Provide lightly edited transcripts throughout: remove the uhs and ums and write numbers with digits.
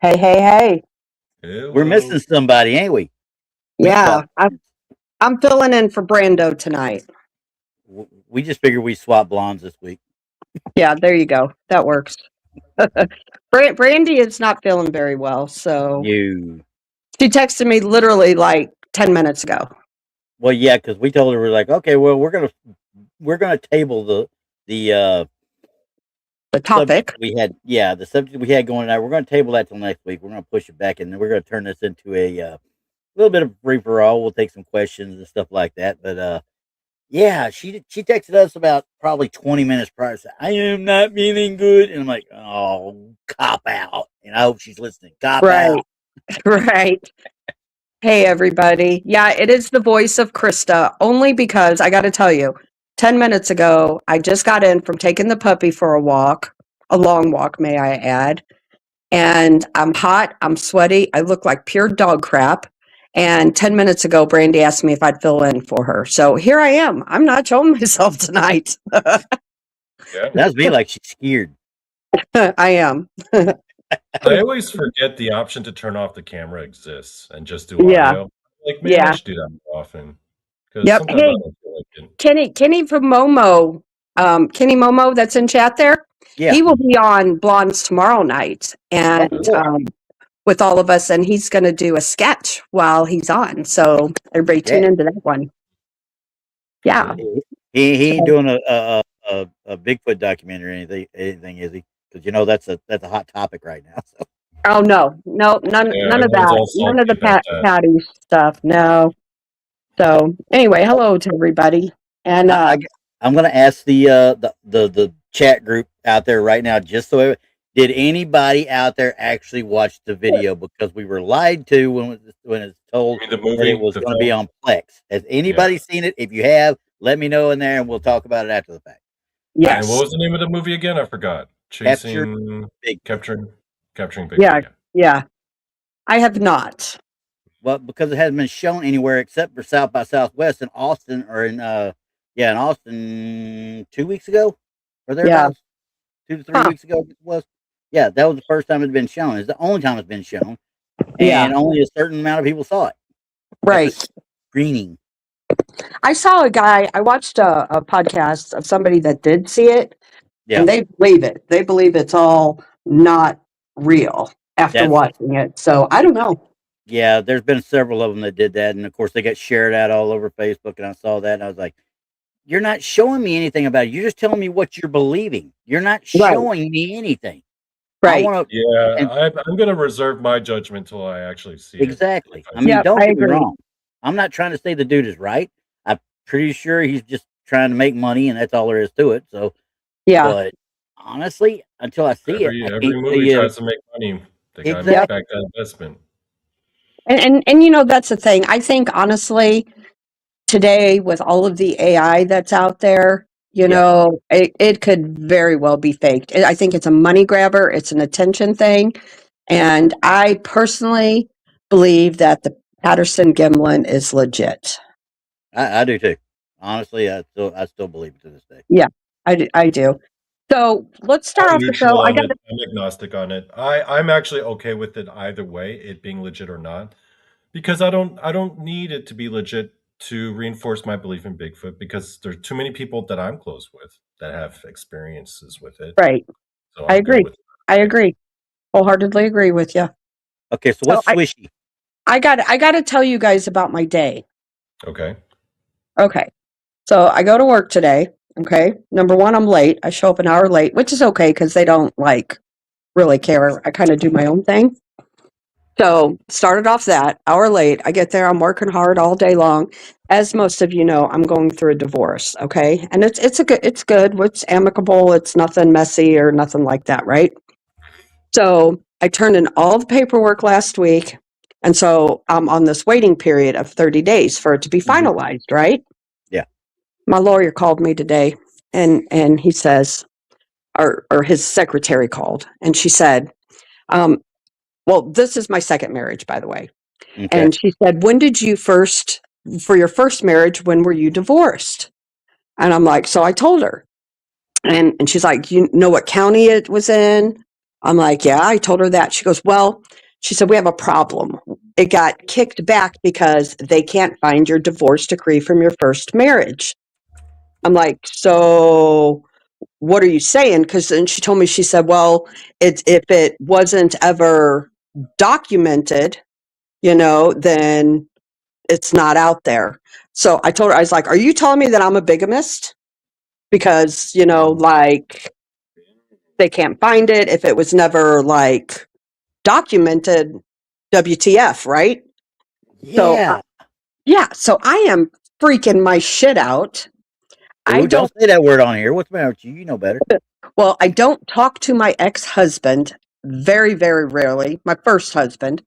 Hey, hey, hey. We're missing somebody, ain't we? Yeah, I'm filling in for Brando tonight. We just figured we swap blondes this week. Yeah, there you go. That works. Brandy is not feeling very well, so You. she texted me literally like 10 minutes ago. Well, yeah, because we told her we're like, okay, well, we're gonna table the topic. we had. Yeah, the subject we had going on. We're gonna table that till next week. We're gonna push it back, and then we're gonna turn this into a little bit of free for all. We'll take some questions and stuff like that. But yeah, she texted us about probably 20 minutes prior. Said, I am not feeling good, and I'm like, oh, cop out. And I hope she's listening. Cop out. Right. Hey, everybody. Yeah, it is the voice of Christa, only because I got to tell you, 10 minutes ago, I just got in from taking the puppy for a walk, a long walk, may I add. And I'm hot, I'm sweaty, I look like pure dog crap. And 10 minutes ago, Brandy asked me if I'd fill in for her. So here I am. I'm not showing myself tonight. Yeah. That's me like she's scared. I am. I always forget the option to turn off the camera exists and just do audio. Like maybe I should do that more often. Because Yep. sometimes I Hey, don't feel like it. Kenny from Momo, Kenny Momo that's in chat there. Yeah. He will be on Blondes tomorrow night and cool. with all of us, and he's going to do a sketch while he's on. So everybody tune into that one. Yeah. He ain't doing a Bigfoot documentary or anything, is he? Because you know that's a hot topic right now. So. Oh no, none of that, none of the patty stuff. No. So anyway, hello to everybody, and I'm gonna ask the chat group out there right now, just so did anybody out there actually watch the video? Because we were lied to when it's told the movie, that it was going to be on Plex. Has anybody seen it? If you have, let me know in there, and we'll talk about it after the fact. Yes. And what was the name of the movie again? I forgot. Capturing Bigfoot. Yeah. I have not. Well, because it hasn't been shown anywhere except for South by Southwest in Austin, or in Austin 2 weeks ago, or thereabouts. 2 to 3 weeks ago it was. Yeah, that was the first time it's been shown. It's the only time it's been shown, and only a certain amount of people saw it. Right. Screening. I saw a guy. I watched a podcast of somebody that did see it, and they believe it. They believe it's all not real after watching it. So I don't know. Yeah, there's been several of them that did that, and of course they got shared out all over Facebook, and I saw that, and I was like, "You're not showing me anything about it. You're just telling me what you're believing. You're not showing me anything." Right. I'm going to reserve my judgment till I actually see it. Exactly. I mean, don't get me wrong. I'm not trying to say the dude is right. I'm pretty sure he's just trying to make money, and that's all there is to it. So, but honestly, until I see it, every movie tries to make money. They got to make back that investment. And you know, that's the thing. I think honestly, today with all of the AI that's out there, you know, it could very well be faked. I think it's a money grabber. It's an attention thing. And I personally believe that the Patterson Gimlin is legit. I do too. Honestly, I still believe it to this day. Yeah, I do. So let's start off the show. I'm agnostic on it. I'm actually okay with it either way, it being legit or not, because I don't need it to be legit to reinforce my belief in Bigfoot, because there's too many people that I'm close with that have experiences with it. Right. So I agree. I agree. Wholeheartedly agree with you. Okay, so what's swishy? I got to tell you guys about my day. Okay. So I go to work today. Okay. Number one, I'm late. I show up an hour late, which is okay because they don't really care. I kind of do my own thing. So started off that hour late. I get there. I'm working hard all day long. As most of you know, I'm going through a divorce. Okay. And it's good. It's amicable. It's nothing messy or nothing like that. Right. So I turned in all the paperwork last week. And so I'm on this waiting period of 30 days for it to be finalized. Right. Yeah. My lawyer called me today and he says, or his secretary called, and she said, well, this is my second marriage, by the way. Okay. And she said, for your first marriage, when were you divorced? And I'm like, so I told her. And she's like, you know what county it was in? I'm like, yeah, I told her that. She goes, well, she said, we have a problem. It got kicked back because they can't find your divorce decree from your first marriage. I'm like, so what are you saying? Because then she told me, she said, well, it's if it wasn't ever documented, then it's not out there. So I told her, I was like, are you telling me that I'm a bigamist? Because, like they can't find it if it was never like documented, WTF, right? So, Yeah. yeah, so I am freaking my shit out. I Ooh, don't, don't say that word on here. What's the matter with you? You know better. well, I don't talk to my ex-husband very, very rarely. My first husband,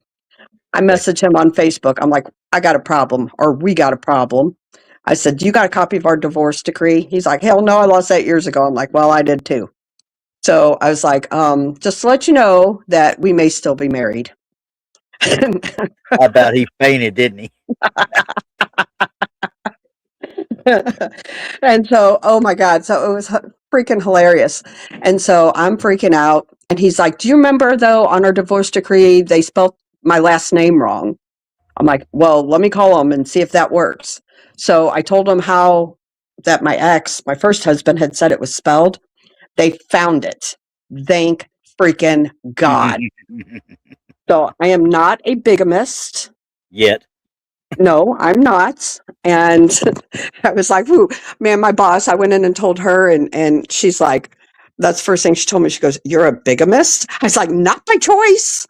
I Okay. message him on Facebook. I'm like, I got a problem, or we got a problem. I said, do you got a copy of our divorce decree? He's like, hell no, I lost that years ago. I'm like, well, I did too. So I was like, just to let you know that we may still be married. How about he fainted, didn't he? And so, oh my God. So it was freaking hilarious. And so I'm freaking out. And he's like, do you remember though, on our divorce decree, they spelled my last name wrong? I'm like, well, let me call him and see if that works. So I told him how that my first husband had said it was spelled. They found it. Thank freaking God. So I am not a bigamist. Yet. No, I'm not. And I was like, ooh, man, my boss, I went in and told her, and she's like, that's the first thing she told me. She goes, you're a bigamist? I was like, not by choice.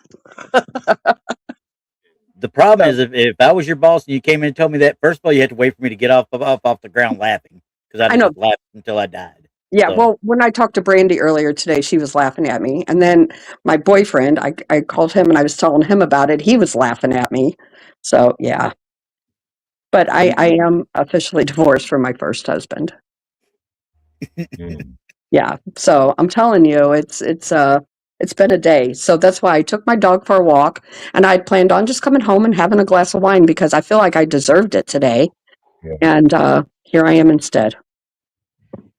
The problem So, is if I was your boss and you came in and told me that, first of all, you had to wait for me to get off the ground laughing because I'd I have know. just laughed until I died. Yeah, So well, when I talked to Brandy earlier today, she was laughing at me. And then my boyfriend, I called him and I was telling him about it. He was laughing at me. So, yeah. But I am officially divorced from my first husband. Mm. Yeah. So I'm telling you, it's been a day. So that's why I took my dog for a walk, and I planned on just coming home and having a glass of wine because I feel like I deserved it today. Yeah. And here I am instead.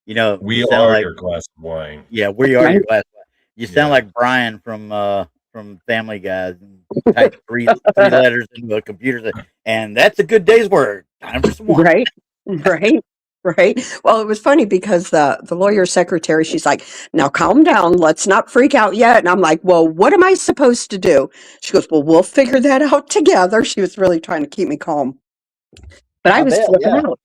you We sound are like your glass of wine. we are Right? your glass. You sound Yeah. like Brian from Family Guy. Type three letters into a computer, and that's a good day's work. Time for some wine. Right? Right? Right. Well, it was funny because the lawyer secretary, she's like, now calm down. Let's not freak out yet. And I'm like, well, what am I supposed to do? She goes, well, we'll figure that out together. She was really trying to keep me calm. But I I was bet. flipping Yeah. out.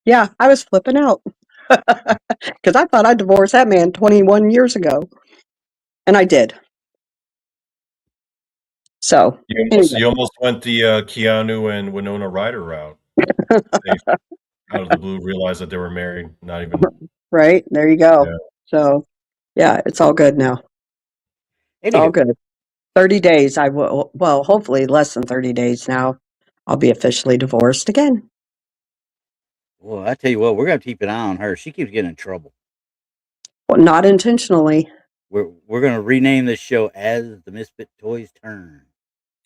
Yeah, I was flipping out because I thought I divorced that man 21 years ago. And I did. So, anyway, You almost went the Keanu and Winona Ryder route. They out of the blue realized that they were married. Not even. right? There you go. Yeah. So, yeah, it's all good now. It's all Anywho, good. 30 days, I will, well, hopefully less than 30 days now, I'll be officially divorced again. well, I tell you what, we're gonna keep an eye on her. She keeps getting in trouble. Well, not intentionally. We're gonna rename this show as the Misfit Toys Turn.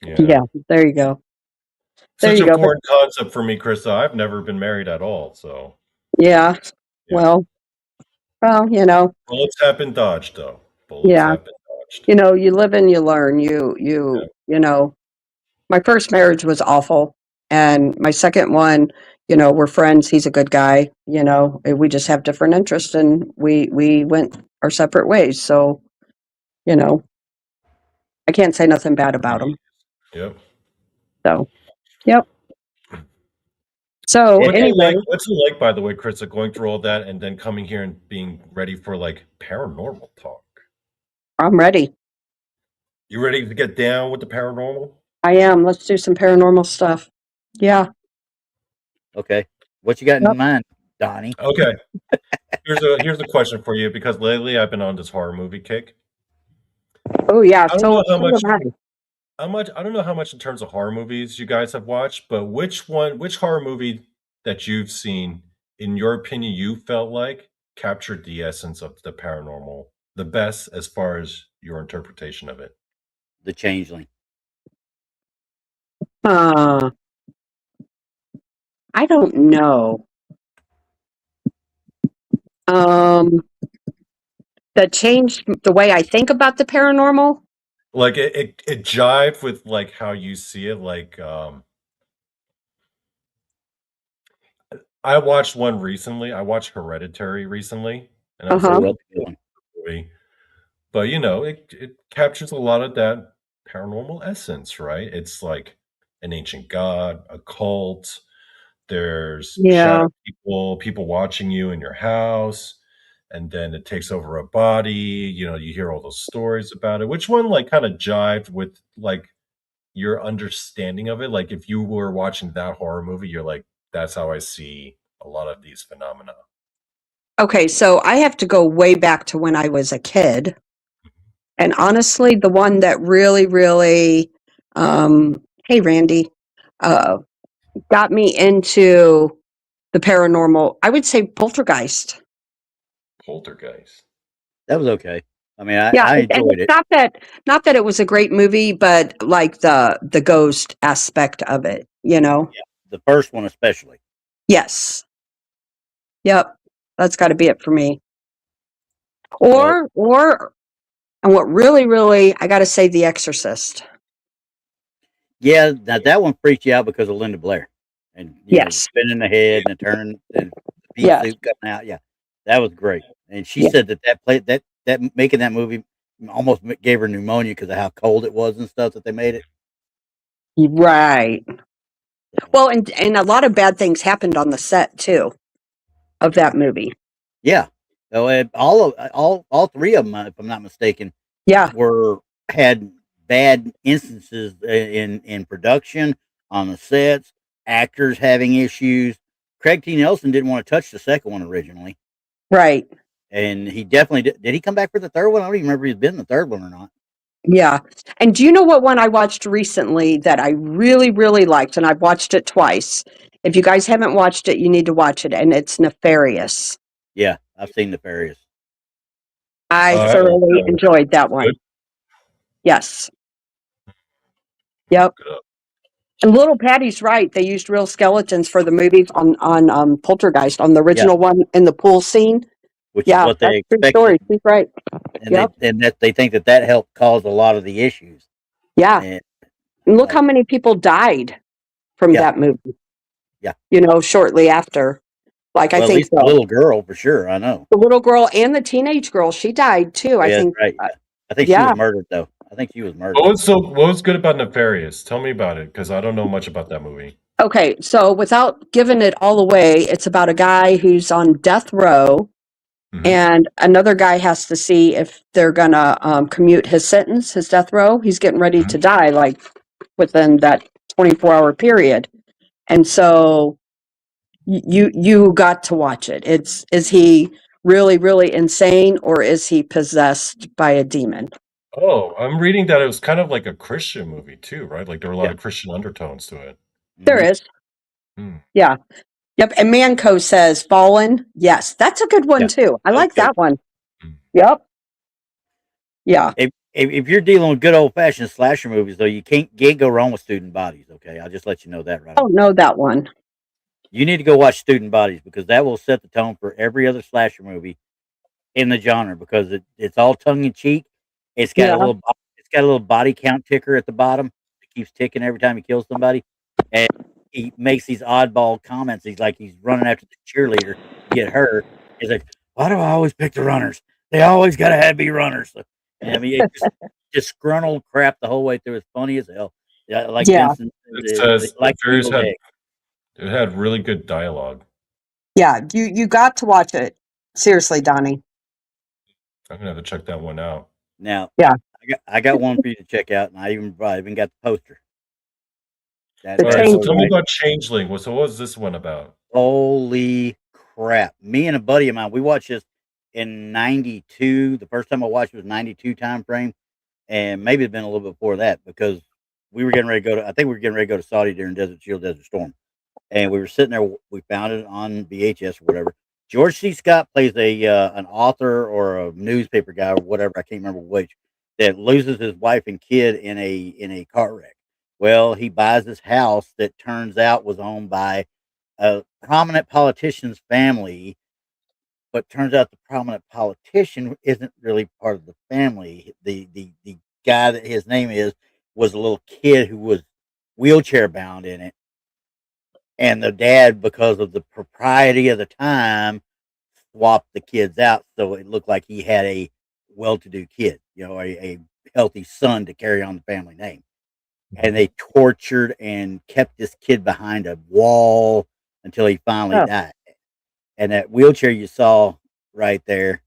Yeah. Yeah, there you go. There Such you a go. But foreign concept for me, Krista. I've never been married at all. So, yeah, yeah. well, well, Bullets have been dodged, though. Bullets yeah, have been dodged. you live and you learn. Yeah. My first marriage was awful, and my second one, we're friends. He's a good guy. We just have different interests, and we went our separate ways. So, you know, I can't say nothing bad about him. Yep. So, yep. So It had, anyway, What's it like, by the way, Krista, going through all that and then coming here and being ready for like paranormal talk? I'm ready. You ready to get down with the paranormal? I am. Let's do some paranormal stuff. Yeah. okay. What you got in Yep. mind, Donnie? Okay. Here's a question for you because lately I've been on this horror movie kick. Oh yeah. I don't So know how so much am I. I don't know how much in terms of horror movies you guys have watched, but which horror movie that you've seen, in your opinion, you felt like captured the essence of the paranormal the best as far as your interpretation of it? The Changeling. Uh, I don't know. Um, that changed the way I think about the paranormal. Like it jived with like how you see it. Like I watched one recently. I watched Hereditary recently, and that was a Uh-huh. Oh, that's a good one. movie. But it captures a lot of that paranormal essence, right? It's like an ancient god, a cult. There's shadow Yeah. people watching you in your house, and then it takes over a body. You hear all those stories about it. Which one like kind of jived with like your understanding of it? Like if you were watching that horror movie, you're like, that's how I see a lot of these phenomena. Okay, so I have to go way back to when I was a kid. And honestly, the one that really, really, hey, Randy, uh, got me into the paranormal, I would say Poltergeist. Poltergeist. That was okay. I mean, Yeah, I and enjoyed it's it. not that it was a great movie, but like the ghost aspect of it, you know? Yeah, the first one especially. Yes. Yep. That's got to be it for me. Well, Or, and what really, really, I got to say, The Exorcist. yeah, that one freaked you out because of Linda Blair, and the Yes. spinning the head and the turn and the pea Yes. soup coming out. Yeah, that was great. And she Yeah. said that play that making that movie almost gave her pneumonia because of how cold it was and stuff that they made it. Right. So, Well, and a lot of bad things happened on the set too of that movie. yeah. So all three of them, if I'm not mistaken, Yeah. had bad instances in production on the sets, actors having issues. Craig T. Nelson didn't want to touch the second one originally, Right. and he definitely did. Did he come back for the third one? I don't even remember if he's been in the third one or not. Yeah. And do you know what one I watched recently that I really, really liked? And I've watched it twice. If you guys haven't watched it, you need to watch it. And it's Nefarious. Yeah, I've seen Nefarious. I I haven't thoroughly enjoyed that good. one. Yes. Yep. Good. And little Patty's right. They used real skeletons for the movies on Poltergeist on the Yeah, original one in the pool scene. which is Yeah, what that's they a true expected, story. She's right. and Yep. they think that helped cause a lot of the issues. Yeah. And And look like, how many people died from yeah, that movie, yeah. shortly after. Like I Well, at think least the little girl for sure. I know. the little girl and the teenage girl, she died too. Oh, I yeah, that's think, right. Yeah. I think she was yeah. murdered though. I think she was murdered. What was good about Nefarious? Tell me about it, because I don't know much about that movie. Okay, so without giving it all away, it's about a guy who's on death row, Mhm. and another guy has to see if they're gonna commute his sentence, his death row. He's getting ready to Mhm. die, like within that 24-hour period, and so you got to watch it. Is he really, really insane, or is he possessed by a demon? Oh, I'm reading that it was kind of like a Christian movie too, right? Like there were a lot Yeah. of Christian undertones to it. There Hmm. is. Hmm. Yeah. Yep. And Manco says Fallen. Yes, that's a good one Yeah. too. I That was like good. that one. Hmm. Yep. Yeah. If you're dealing with good old fashioned slasher movies, though, you can't go wrong with Student Bodies. Okay, I'll just let you know that right I off don't the know bat. that one. You need to go watch Student Bodies because that will set the tone for every other slasher movie in the genre because it's all tongue in cheek. Yeah. It's got a little body count ticker at the bottom. It keeps ticking every time he kills somebody, and he makes these oddball comments. He's running after the cheerleader to get her. He's like, "Why do I always pick the runners? They always gotta have be runners." So, and I mean, it's just disgruntled crap the whole way through. It's funny as hell. Yeah, like Yeah. Vincent, It says like Nefarious Evil had Dead. it had really good dialogue. Yeah. You got to watch it. Seriously, Donnie. I'm gonna have to check that one out. Now, Yeah. I got one for you to check out, and I even got the poster. The All That right, so boy tell me Changeling. right. about Changeling. So what was this one about? Holy crap! Me and a buddy of mine, we watched this in '92. The first time I watched it was '92 time frame, and maybe it's been a little bit before that because we were getting ready to go to. I think we were getting ready to go to Saudi during Desert Shield, Desert Storm, and we were sitting there. We found it on VHS or whatever. George C. Scott plays a an author or a newspaper guy or whatever. I can't remember which that loses his wife and kid in a car wreck. Well, he buys this house that turns out was owned by a prominent politician's family but turns out the prominent politician isn't really part of the family. The guy that his name is was a little kid who was wheelchair bound in it, and the dad, because of the propriety of the time, swapped the kids out so it looked like he had a well-to-do kid, a healthy son to carry on the family name. And they tortured and kept this kid behind a wall until he finally Oh, died. And that wheelchair you saw right there,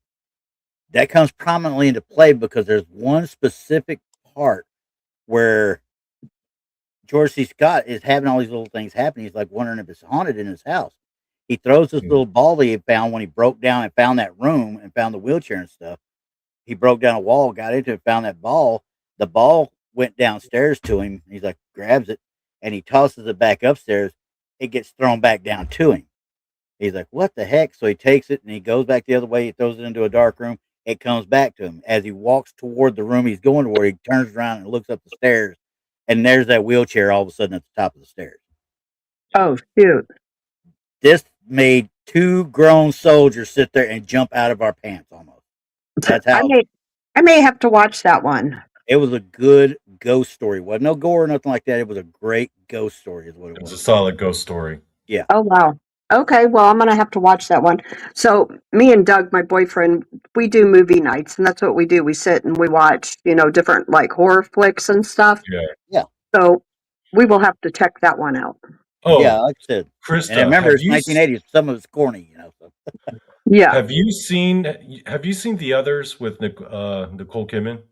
that comes prominently into play because there's one specific part where George C. Scott is having all these little things happen. He's like wondering if it's haunted in his house. He throws this little ball that he found when he broke down and found that room and found the wheelchair and stuff. He broke down a wall, got into it, found that ball. The ball went downstairs to him. He's like, grabs it, and he tosses it back upstairs. It gets thrown back down to him. He's like, what the heck? So he takes it and he goes back the other way. He throws it into a dark room. It comes back to him. As he walks toward the room he's going toward, he turns around and looks up the stairs, and there's that wheelchair all of a sudden at the top of the stairs. oh, shoot. This made two grown soldiers sit there and jump out of our pants almost. That's how I may have to watch that one. it was. A good ghost story. Wasn't no gore or nothing like that. It was a great ghost story is what it It's a was. solid ghost story. Yeah. Oh, wow. Okay, well, I'm going to have to watch that one. So, me and Doug, my boyfriend, we do movie nights, and that's what we do. We sit and we watch, different like horror flicks and stuff. Yeah. Yeah. So, we will have to check that one out. Oh, Yeah, like I said. Christa, And I remember have it's you 1980s. Some of it's corny, So. Yeah. have you seen The Others with Nicole Kidman?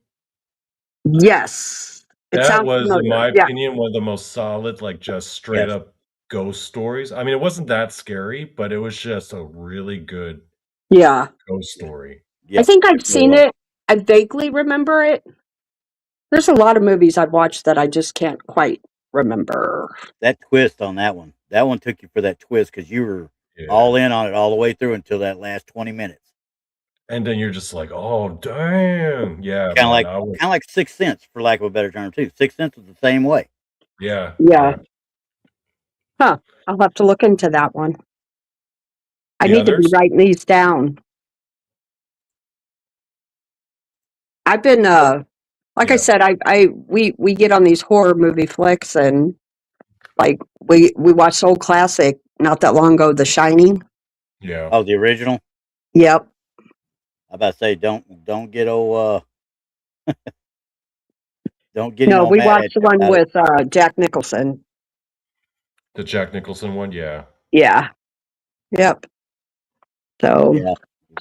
Yes. It That sounds was, in familiar. my Yeah. opinion, one of the most solid, like just straight Yes. up ghost stories. I mean, it wasn't that scary, but it was just a really good Yeah. ghost story. I Yep. think I've Really seen was. it. I vaguely remember it. There's a lot of movies I've watched that I just can't quite remember. That twist on that one took you for that twist because you were all Yeah. in on it all the way through until that last 20 minutes. And then you're just like, oh, damn. Yeah, Kind of man. like Sixth Sense, for lack of a better term, too. Sixth Sense was the same way. Yeah. Yeah. Huh. I'll have to look into that one. I The need to be Others? writing these down. I've been like I Yeah. said, we get on these horror movie flicks, and like we watched old classic not that long ago, The Shining. Yeah. Oh, the original? Yep. I about to say don't get old don't get him No, all we mad at watched the you one about it. with Jack Nicholson. The Jack Nicholson one? Yeah. Yeah. Yep. So Yeah.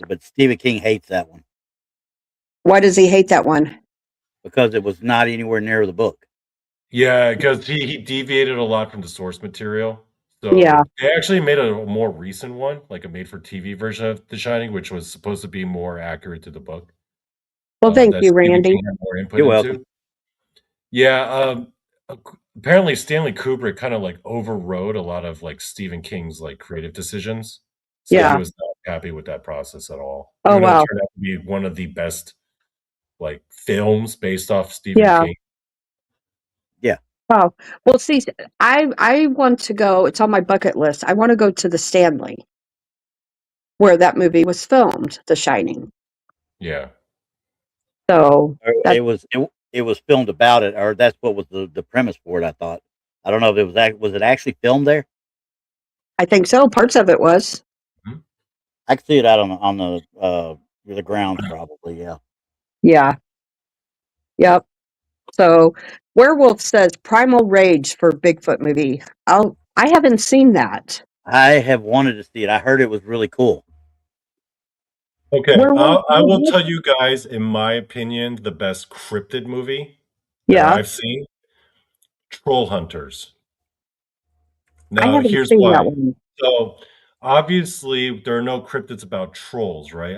But Stephen King hates that one why does he hate that one? because it was not anywhere near the book. Yeah, because he deviated a lot from the source material. Yeah. So they actually made a more recent one, like a made-for-TV version of The Shining, which was supposed to be more accurate to the book. Well, thank That you, Stephen Randy. King had more input You're into. welcome. Yeah, apparently Stanley Kubrick kind of like overrode a lot of like Stephen King's like creative decisions. So he Yeah. was not happy with that process at all. Oh, Even though wow. it turned out to be one of the best like films based off Stephen Yeah. King. Wow. Well, see, I want to go. It's on my bucket list. I want to go to the Stanley, where that movie was filmed, The Shining. Yeah. So It was filmed about it, or that's what was the premise for it. I thought. I don't know if it was it actually filmed there. I think so. Parts of it was. Mhm. I could see it out on the grounds probably. Yeah. Yeah. Yep. So Werewolf says Primal Rage for Bigfoot movie. I haven't seen that. I have wanted to see it. I heard it was really cool. Okay, Werewolf I will movie? tell you guys, in my opinion, the best cryptid movie that Yeah. I've seen, Troll Hunters. I Now, haven't here's seen that why. one. So, obviously, there are no cryptids about trolls, right?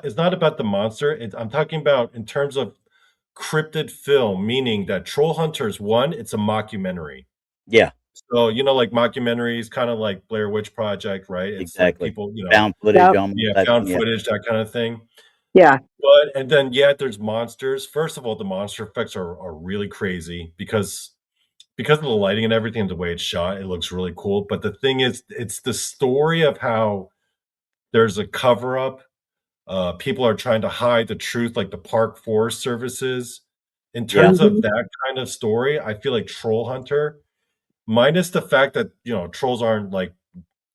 It's not about the monster. I'm talking about in terms of cryptid film, meaning that Troll Hunters, one, it's a mockumentary. Yeah, So, like mockumentaries, kind of like Blair Witch Project, right? It's like exactly. people, Found footage Yep. almost. yeah, found footage, that kind of thing. Yeah. But and then there's monsters. First of all, the monster effects are really crazy because of the lighting and everything, the way it's shot, it looks really cool. But the thing is, it's the story of how there's a cover up. People are trying to hide the truth, like the Park Forest Services. In terms of that kind of story, I feel like Troll Hunter, minus the fact that trolls aren't like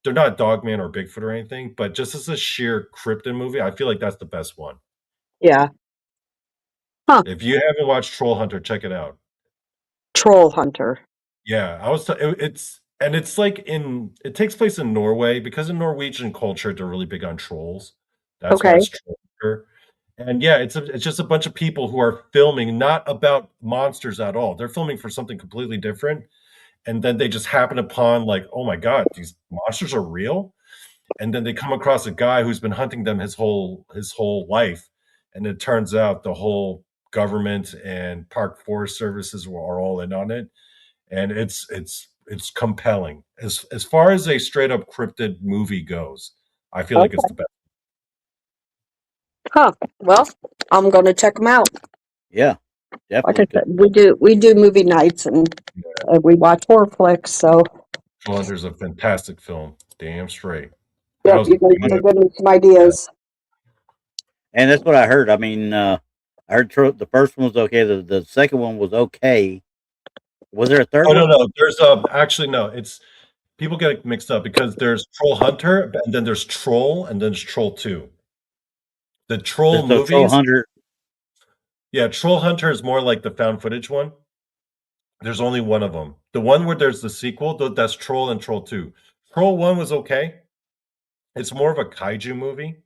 they're not Dogman or Bigfoot or anything, but just as a sheer cryptid movie, I feel like that's the best one. Yeah. Huh. If you haven't watched Troll Hunter, check it out. Troll Hunter. Yeah, it's like it takes place in Norway because in Norwegian culture they're really big on trolls. That's why Okay. it's Troll Hunter. And yeah, it's just a bunch of people who are filming not about monsters at all. They're filming for something completely different. And then they just happen upon like, oh my God, these monsters are real. And then they come across a guy who's been hunting them his whole life. And it turns out the whole government and park forest services are all in on it. And it's compelling. As far as a straight up cryptid movie goes, I feel like it's the best. Huh. Well, I'm going to check them out. Yeah, Like I definitely. said, we do movie nights and we watch horror flicks. So Troll Hunter's a fantastic film. Damn straight. yep, you guys are giving me some ideas. And that's what I heard. I mean, I heard the first one was okay. The second one was okay. Was there a third one? No. There's actually no. It's people get it mixed up because there's Troll Hunter and then there's Troll and then there's Troll 2. The Troll movies. Troll Hunter. Yeah, Troll Hunter is more like the found footage one. There's only one of them. The one where there's the sequel, that's Troll and Troll 2. Troll 1 was okay. It's more of a kaiju movie.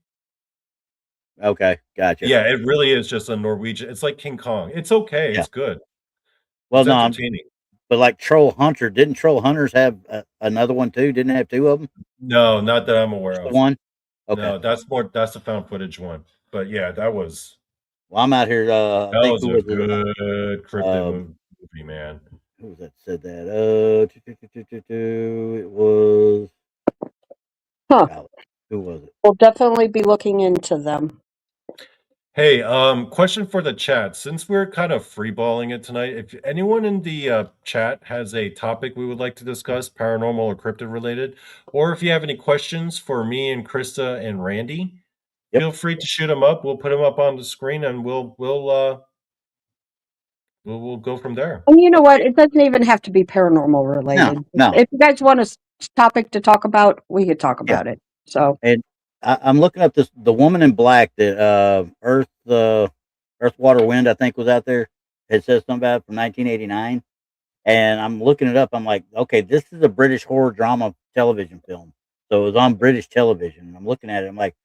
Okay, gotcha. Yeah, it really is just a Norwegian. It's like King Kong. It's okay. Yeah. It's good. Well, it's entertaining. But like Troll Hunter, didn't Troll Hunters have another one too? Didn't it have two of them? No, not that I'm aware of. One? Okay. No, that's the found footage one. But yeah, that was. Well, I'm out here. That was a good cryptid movie, man. Who was that said that? It was. Huh. Who was it? We'll definitely be looking into them. Hey, question for the chat. Since we're kind of freeballing it tonight, if anyone in the chat has a topic we would like to discuss, paranormal or cryptid related, or if you have any questions for me and Christa and Randy, feel free to shoot them up. We'll put them up on the screen and we'll go from there. And you know what? It doesn't even have to be paranormal related. No. If you guys want a topic to talk about, we could talk about it. So, and I'm looking up the Woman in Black that Earth, Water, Wind, I think was out there. It says something about it from 1989, and I'm looking it up. I'm like, okay, this is a British horror drama television film, so it was on British television. And I'm looking at it. I'm like,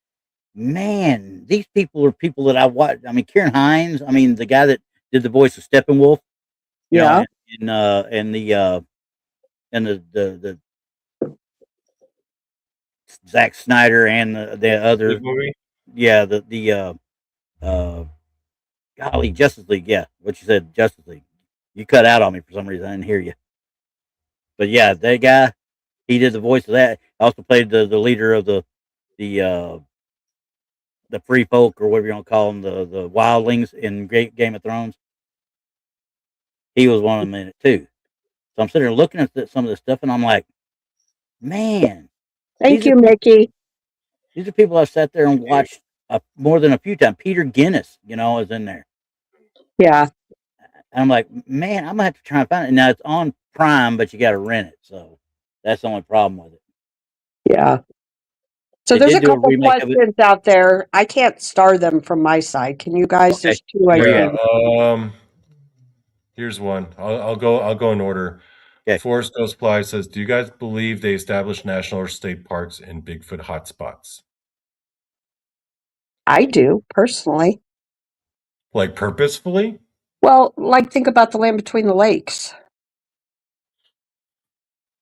man, these people are people that I watch. I mean, Kieran Hines. I mean, the guy that did the voice of Steppenwolf. Yeah. And the Zack Snyder and the other movie. Yeah, golly, Justice League. Yeah, what you said, Justice League. You cut out on me for some reason. I didn't hear you. But yeah, that guy, he did the voice of that. Also played the leader of the free folk, or whatever you want to call them, the wildlings in Game of Thrones. He was one of them in it too. So I'm sitting there looking at some of this stuff, and I'm like, man. Thank you, Mickey. These are people I've sat there and watched more than a few times. Peter Guinness, is in there. Yeah. And I'm like, man, I'm going to have to try and find it. Now, it's on Prime, but you got to rent it. So that's the only problem with it. Yeah. So there's a couple questions out there. I can't star them from my side. Can you guys? Okay. There's two I think. Here's one. I'll go in order. Okay. Forrest Ghost Fly says, do you guys believe they established national or state parks in Bigfoot hotspots? I do, personally. Like purposefully? Well, like think about the land between the lakes.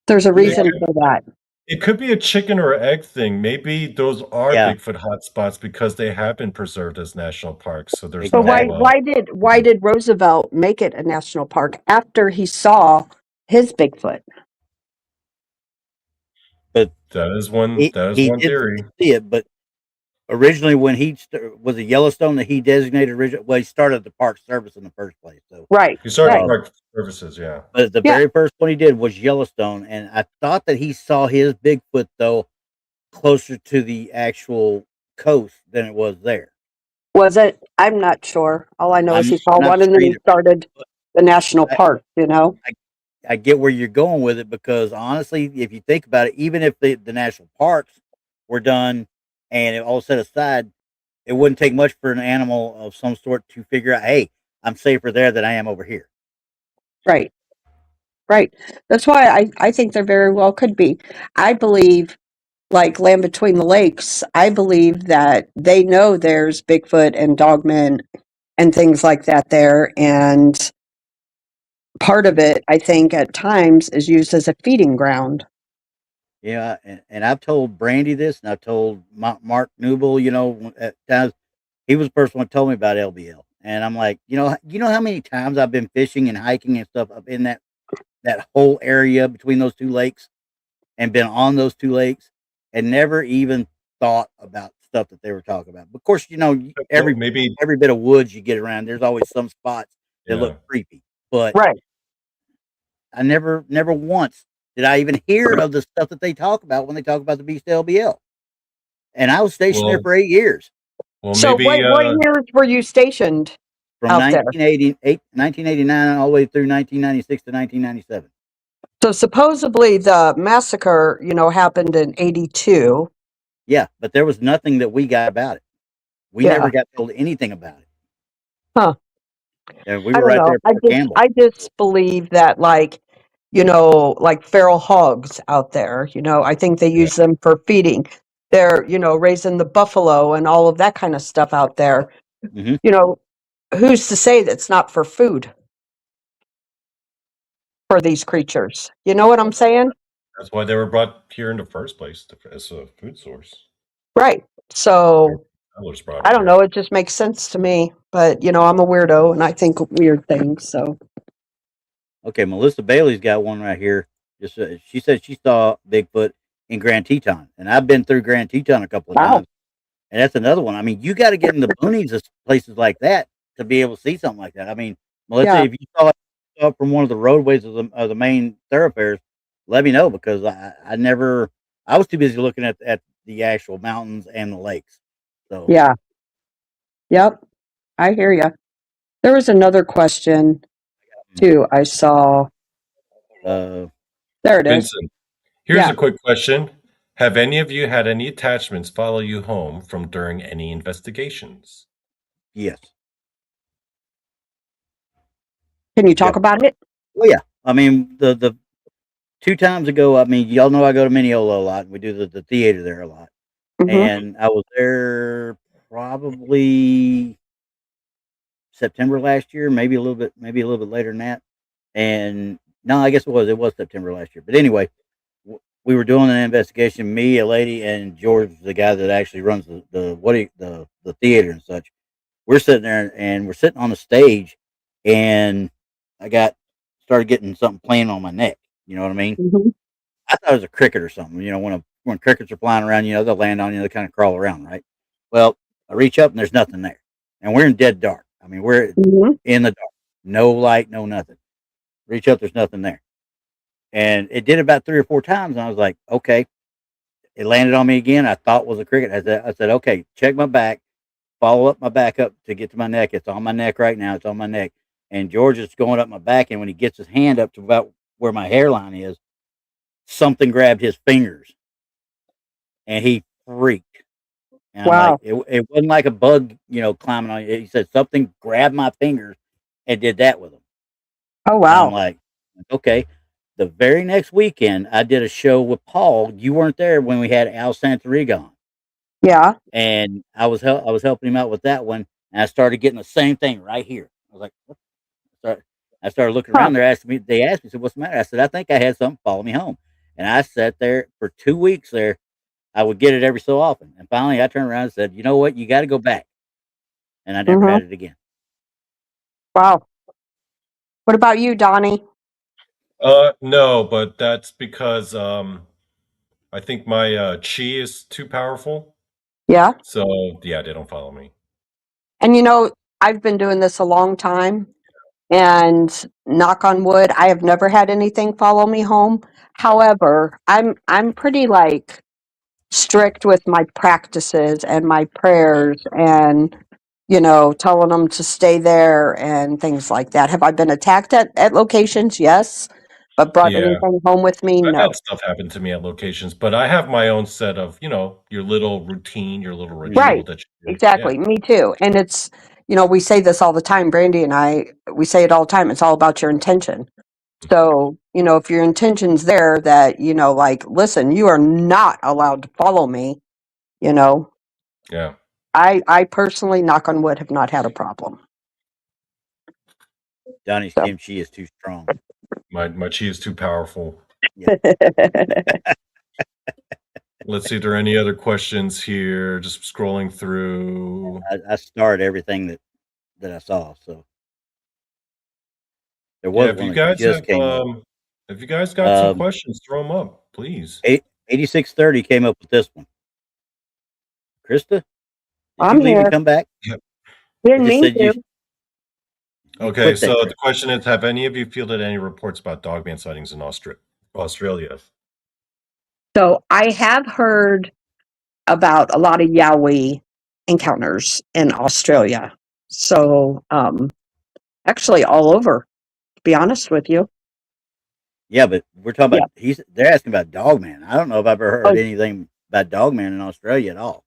There's a reason for that. It could be a chicken or egg thing. Maybe those are Bigfoot hotspots because they have been preserved as national parks. So there's. But why did Roosevelt make it a national park after he saw his Bigfoot? But that is one theory. See it, but originally when he was a Yellowstone that he designated originally, well, he started the Park Service in the first place. So right, he started Park Services, yeah. But the very first one he did was Yellowstone, and I thought that he saw his Bigfoot though closer to the actual coast than it was there. Was it? I'm not sure. All I know is he saw I'm not one and sure then he either. started the national I, park, you know? I get where you're going with it because honestly, if you think about it, even if the national parks were done and it all set aside, it wouldn't take much for an animal of some sort to figure out, hey, I'm safer there than I am over here. Right. Right. That's why I think there very well could be. I believe, like Land Between the Lakes, I believe that they know there's Bigfoot and dogmen and things like that there. And part of it, I think, at times is used as a feeding ground. Yeah, and I've told Brandy this, and I've told Mark Newble, at times he was the first one who told me about LBL, and I'm like, you know how many times I've been fishing and hiking and stuff up in that whole area between those two lakes, and been on those two lakes, and never even thought about stuff that they were talking about. But of course, Well, every maybe, every bit of woods you get around, there's always some spots that look yeah. creepy, but Right. I never once did I even hear of the stuff that they talk about when they talk about the beast LBL. And I was stationed there Well, for 8 years, well, So maybe, what years were you stationed from out there? 1989 all the way through 1996 to 1997. So supposedly the massacre, happened in 82. Yeah, but there was nothing that we got about it. We never Yeah. got told anything about it. Huh. And we I were don't right know. there at Fort Campbell. I just believe that like, like feral hogs out there, I think they yeah. use them for feeding. They're, raising the buffalo and all of that kind of stuff out there. Hmm. You know, who's to say that's not for food for these creatures? You know what I'm saying? That's why they were brought here in the first place as a food source. Right. Their So settlers brought I them don't here. know. It just makes sense to me. But, I'm a weirdo and I think weird things. So, Okay, Melissa Bailey's got one right here. Just she said she saw Bigfoot in Grand Teton, and I've been through Grand Teton a couple of wow. times, and that's another one. I mean, you got to get in the boonies of places like that to be able to see something like that. I mean, Melissa, Yeah. if you saw it from one of the roadways of the main thoroughfares, let me know because I never I was too busy looking at the actual mountains and the lakes. So Yeah. Yep. I hear you. There was another question too. I saw. uh, There it is. Vincent, here's Yeah. a quick question. Have any of you had any attachments follow you home from during any investigations? yes, Can you talk yep. about it? Oh yeah. I mean the 2 times ago. I mean, y'all know I go to Mineola a lot. We do the theater there a lot. Mm-hmm. And I was there probably September last year, maybe a little bit later than that. And no, I guess it was September last year. But anyway, we were doing an investigation. Me, a lady, and George, the guy that actually runs the theater and such. We're sitting there and we're sitting on the stage, and I got started getting something playing on my neck. You know what I mean? Mm-hmm. I thought it was a cricket or something. When crickets are flying around, they'll land on you. They kind of crawl around, right? Well, I reach up and there's nothing there, and we're in dead dark. I mean, we're Mm-hmm. in the dark, no light, no nothing. Reach up, there's nothing there, and it did about 3 or 4 times, and I was like, okay. It landed on me again. I thought it was a cricket. I said, okay, check my back, follow up my back up to get to my neck. It's on my neck right now. It's on my neck, and George is going up my back, and when he gets his hand up to about where my hairline is, something grabbed his fingers and he freaked. And I'm like, Wow. it wasn't like a bug, climbing on you. He said something grabbed my fingers and did that with him. Oh, And I'm wow. like, okay. The very next weekend, I did a show with Paul. You weren't there when we had Al Santoriga on, Yeah. and I was helping him out with that one, and I started getting the same thing right here. I was like, what? I started looking Huh. around. They asked me, said, what's the matter? I said, I think I had something follow me home. And I sat there for 2 weeks there. I would get it every so often. And finally, I turned around and said, you know what? You got to go back. And I never Mm-hmm. had it again. Wow. What about you, Donnie? No, but that's because I think my chi is too powerful. Yeah. So yeah, they don't follow me. And I've been doing this a long time, and knock on wood, I have never had anything follow me home. However, I'm pretty like strict with my practices and my prayers and, telling them to stay there and things like that. Have I been attacked at locations? Yes. But brought Yeah. anything home with me? I've No. had stuff happen to me at locations, but I have my own set of, your little routine, your little ritual Right. that you do. Yeah. Exactly. Me too. And it's, we say this all the time, Brandy and I, we say it all the time. It's all about your intention. So, if your intention's there that, like, listen, you are not allowed to follow me, you know, Yeah. I personally, knock on wood, have not had a problem. Donnie's So. kimchi is too strong. My chi is too powerful. Yeah. Let's see if there are any other questions here. Just scrolling through. I starred everything that I saw. So there Yeah, was if one you that guys just have came up. if you guys got some questions, throw them up, please. 8630 came up with this one. Krista, did I'm you leave here. and come back? Yep. Didn't mean to. Okay, quit that so crap. the question is, have any of you fielded any reports about dogman sightings in Australia? So I have heard about a lot of Yowie encounters in Australia. So, actually all over, to be honest with you. Yeah, but we're talking about they're asking about Dogman. I don't know if I've ever heard Oh. anything about Dogman in Australia at all.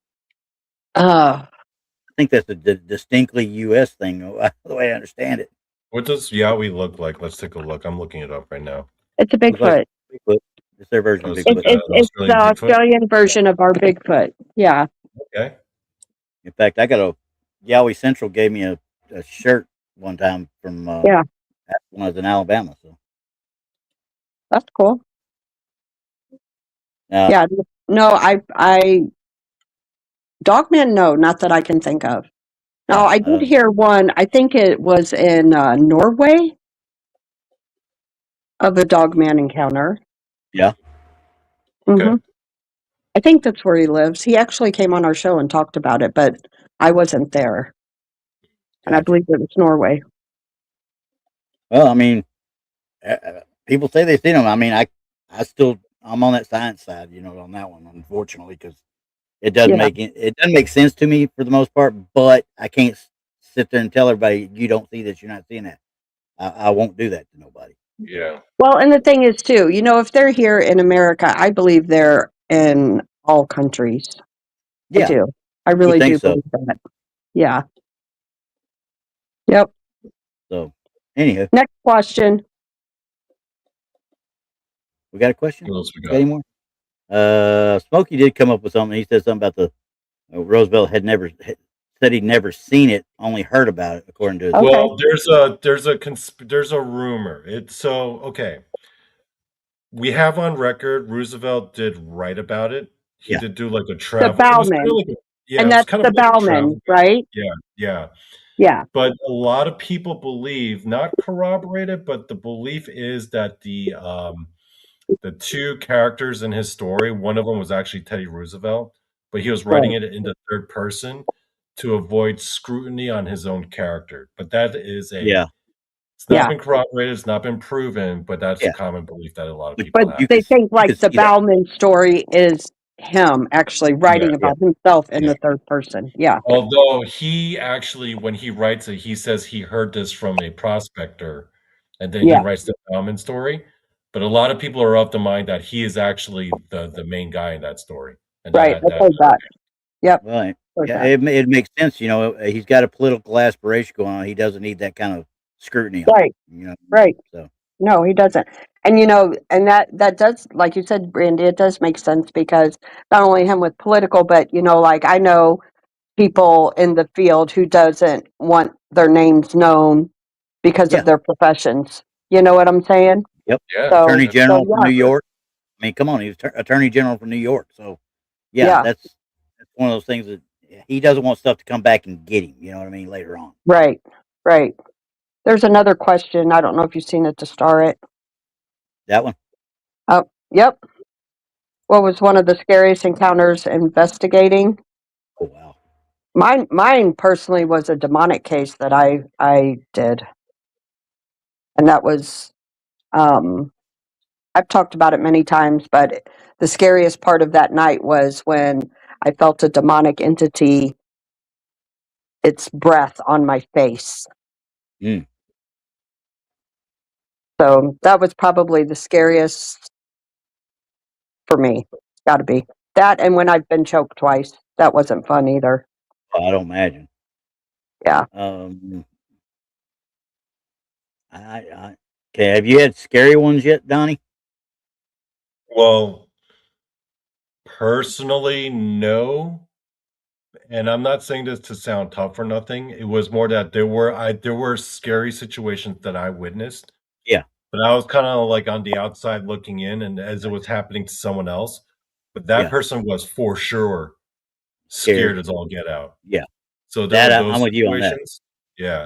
Uh, I think that's a distinctly U.S. thing, the way I understand it. What does Yowie look like? Let's take a look. I'm looking it up right now. it's a Looks like Bigfoot. Bigfoot. It's their version Oh, of it's Bigfoot. an It's the Australian Bigfoot? Australian version of our Bigfoot. Yeah. Okay. In fact, I got Yowie Central gave me a shirt one time from when I was in Alabama. So That's cool. Yeah. No, I Dogman, no, not that I can think of. No, I did hear one. I think it was in Norway of a Dogman encounter. Yeah. Mm-hmm. I think that's where he lives. He actually came on our show and talked about it, but I wasn't there. And I believe it was Norway. Well, I mean, people say they've seen them. I mean, I'm on that science side, on that one, unfortunately, because it doesn't make sense to me for the most part. But I can't sit there and tell everybody you don't see this, you're not seeing that. I won't do that to nobody. Yeah. Well, and the thing is, too, if they're here in America, I believe they're in all countries. Yeah. I do. I really do believe that. Yeah. Yep. So, anyhow. Next question. We got a question? What else we got? Any more? Smokey did come up with something. He said something about the Roosevelt said he'd never seen it, only heard about it, according to his. Well, there's a rumor. Okay. We have on record Roosevelt did write about it. He did do like a travel. The Bauman. And that's the Bauman, right? Yeah. Yeah. But a lot of people believe, not corroborated, but the belief is that the two characters in his story, one of them was actually Teddy Roosevelt, but he was writing it in the third person to avoid scrutiny on his own character. But that is it's not been corroborated, it's not been proven, but that's a common belief that a lot of people have. But they think like the Bauman story is him actually writing about himself in the third person. Yeah. Although he actually, when he writes it, he says he heard this from a prospector, and then he writes the Bauman story. But a lot of people are of the mind that he is actually the main guy in that story. And right. That. Yep. Right. Yeah, it makes sense. He's got a political aspiration going on. He doesn't need that kind of scrutiny on right. him, Right. So no, he doesn't. And and that does, like you said, Brandy, it does make sense because not only him with political, but like I know people in the field who doesn't want their names known because of their professions. You know what I'm saying? Yep. Yeah. So, Attorney General from New York. I mean, come on, he was Attorney General from New York. So that's one of those things that he doesn't want stuff to come back and get him. You know what I mean? Later on. Right. Right. There's another question. I don't know if you've seen it to star it. That one? Oh, yep. What was one of the scariest encounters investigating? Oh, wow. Mine personally was a demonic case that I did. And that was I've talked about it many times, but the scariest part of that night was when I felt a demonic entity, its breath on my face. Mm. So that was probably the scariest for me. Got to be that, and when I've been choked twice, that wasn't fun either. I don't imagine. Yeah. I okay. Have you had scary ones yet, Donnie? Well, personally, no. And I'm not saying this to sound tough or nothing. It was more that there were scary situations that I witnessed, Yeah, but I was kind of like on the outside looking in, and as it was happening to someone else, but that yeah. person was for sure Scared. scared as all get out. Yeah, So there that were I'm those with you on that. situations. Yeah,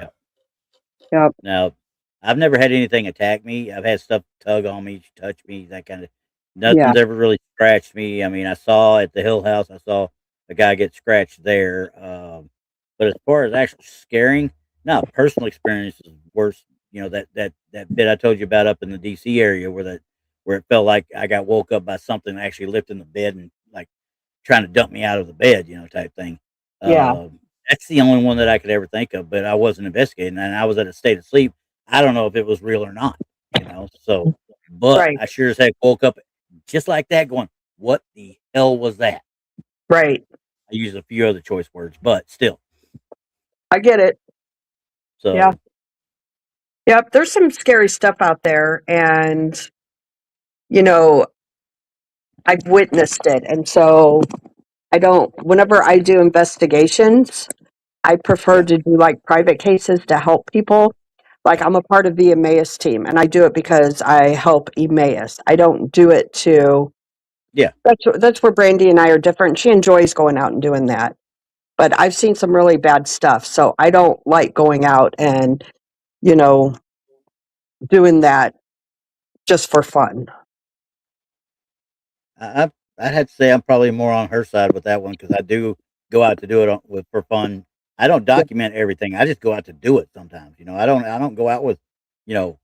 Yeah. Yep. Now, I've never had anything attack me. I've had stuff tug on me, touch me, that kind of. Yeah. Nothing's ever really scratched me. I mean, I saw at the Hill House, I saw a guy get scratched there. But as far as actually scaring, no, personal experience is worse. You know that bit I told you about up in the DC area where it felt like I got woke up by something actually lifting the bed and like trying to dump me out of the bed, type thing. Yeah. That's the only one that I could ever think of, but I wasn't investigating, and I was at a state of sleep. I don't know if it was real or not, So, but Right. I sure as heck woke up just like that, going, "What the hell was that?" Right. I used a few other choice words, but still. I get it. Yeah. So, Yep. There's some scary stuff out there, and you know, I've witnessed it, and so I don't. Whenever I do investigations, I prefer yeah, to do like private cases to help people. Like I'm a part of the Emmaus team, and I do it because I help Emmaus. I don't do it to. yeah. That's where Brandy and I are different. She enjoys going out and doing that, but I've seen some really bad stuff, so I don't like going out and you know doing that just for fun. I'd have to say I'm probably more on her side with that one because I do go out to do it for fun. I don't Yeah. document everything. I just go out to do it sometimes. I don't go out with, you know,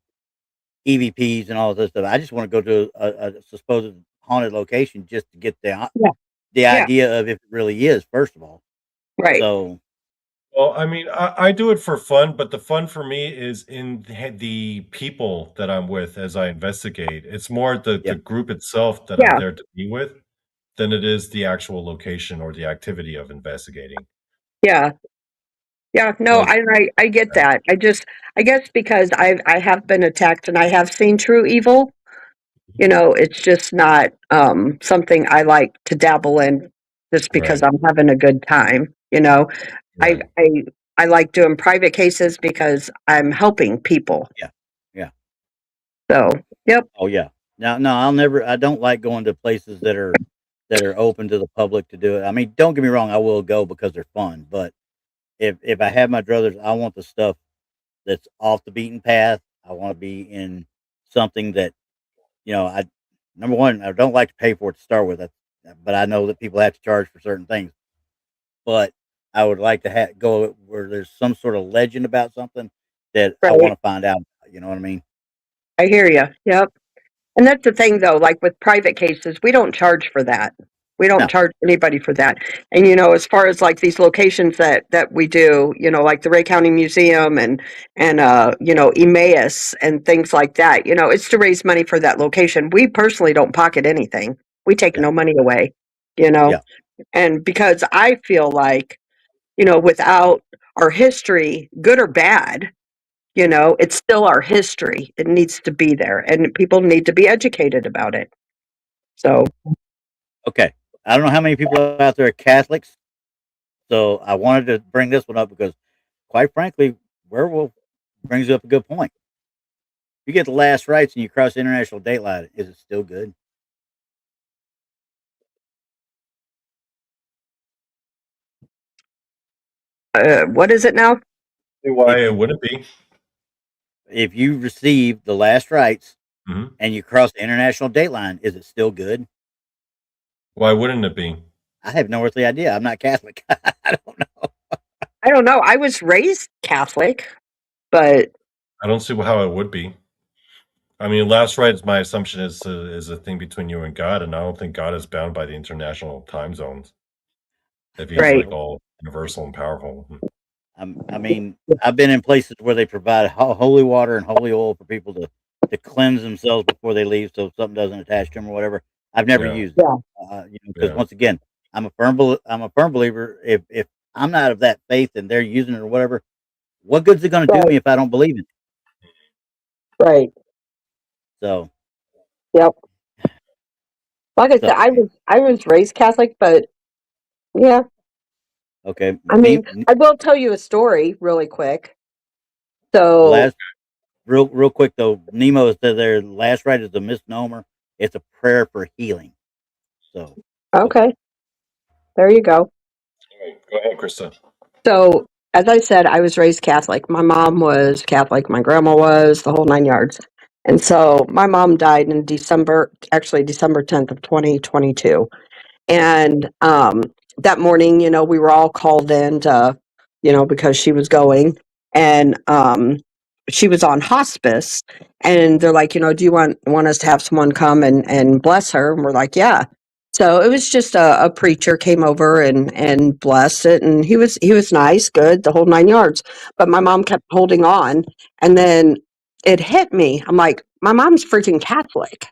EVPs and all this stuff. I just want to go to a supposed haunted location just to get Yeah. the Yeah. idea of if it really is. First of all, Right. so well, I mean, I do it for fun, but the fun for me is in the people that I'm with as I investigate. It's more the yeah, group itself that I'm Yeah. there to be with than it is the actual location or the activity of investigating. Yeah. Yeah. No, Like, I get yeah, that. I guess because I have been attacked and I have seen true evil. It's just not something I like to dabble in just because right, I'm having a good time. I right. I I like doing private cases because I'm helping people. yeah, yeah. So, yep. Oh yeah. No, I'll never. I don't like going to places that are open to the public to do it. I mean, don't get me wrong. I will go because they're fun, but if I have my druthers, I want the stuff that's off the beaten path. I want to be in something that I number one, I don't like to pay for it to start with, but I know that people have to charge for certain things. But I would like to go where there's some sort of legend about something that I want Right. to find out. You know what I mean? I hear you. Yep. And that's the thing, though, like with private cases, we don't charge for that. We don't No. charge anybody for that. And as far as like these locations that we do, like the Ray County Museum and Emmaus and things like that, it's to raise money for that location. We personally don't pocket anything. We take Yeah. no money away, you know. Yeah. And because I feel like, without our history, good or bad, it's still our history. It needs to be there, and people need to be educated about it. So, Okay. I don't know how many people out there are Catholics, so I wanted to bring this one up because, quite frankly, werewolf brings up a good point. You get the last rites and you cross the international date line. Is it still good? what is it now? Why If it you wouldn't be? if you receive the last rites Mhm. and you cross the international date line, is it still good? Why wouldn't it be? I have no earthly idea. I'm not Catholic. I don't know. I don't know. I was raised Catholic, but I don't see how it would be. I mean, last rites, my assumption is a thing between you and God, and I don't think God is bound by the international time zones. If he's Right. like all universal and powerful. I mean, I've been in places where they provide holy water and holy oil for people to cleanse themselves before they leave, so something doesn't attach to them or whatever. I've never Yeah. used it, Yeah. because Yeah. once again, I'm a firm believer. If I'm not of that faith and they're using it or whatever, what good's it going to do Right. me if I don't believe in it? Right. So, Yep. Like I said, so I was raised Catholic, but yeah. okay. I mean, I will tell you a story really quick. So, Last real quick though, Nemo said their last rite is a misnomer. It's a prayer for healing. So okay, there you go. All right, go ahead, Christa. So, as I said, I was raised Catholic. My mom was Catholic, my grandma was, the whole nine yards. And so my mom died in December 10th of 2022. And that morning, we were all called in to, because she was going. And she was on hospice. And they're like, do you want us to have someone come and bless her? And we're like, yeah. So it was just a preacher came over and blessed it. And he was nice, good, the whole nine yards. But my mom kept holding on. And then it hit me. I'm like, my mom's freaking Catholic.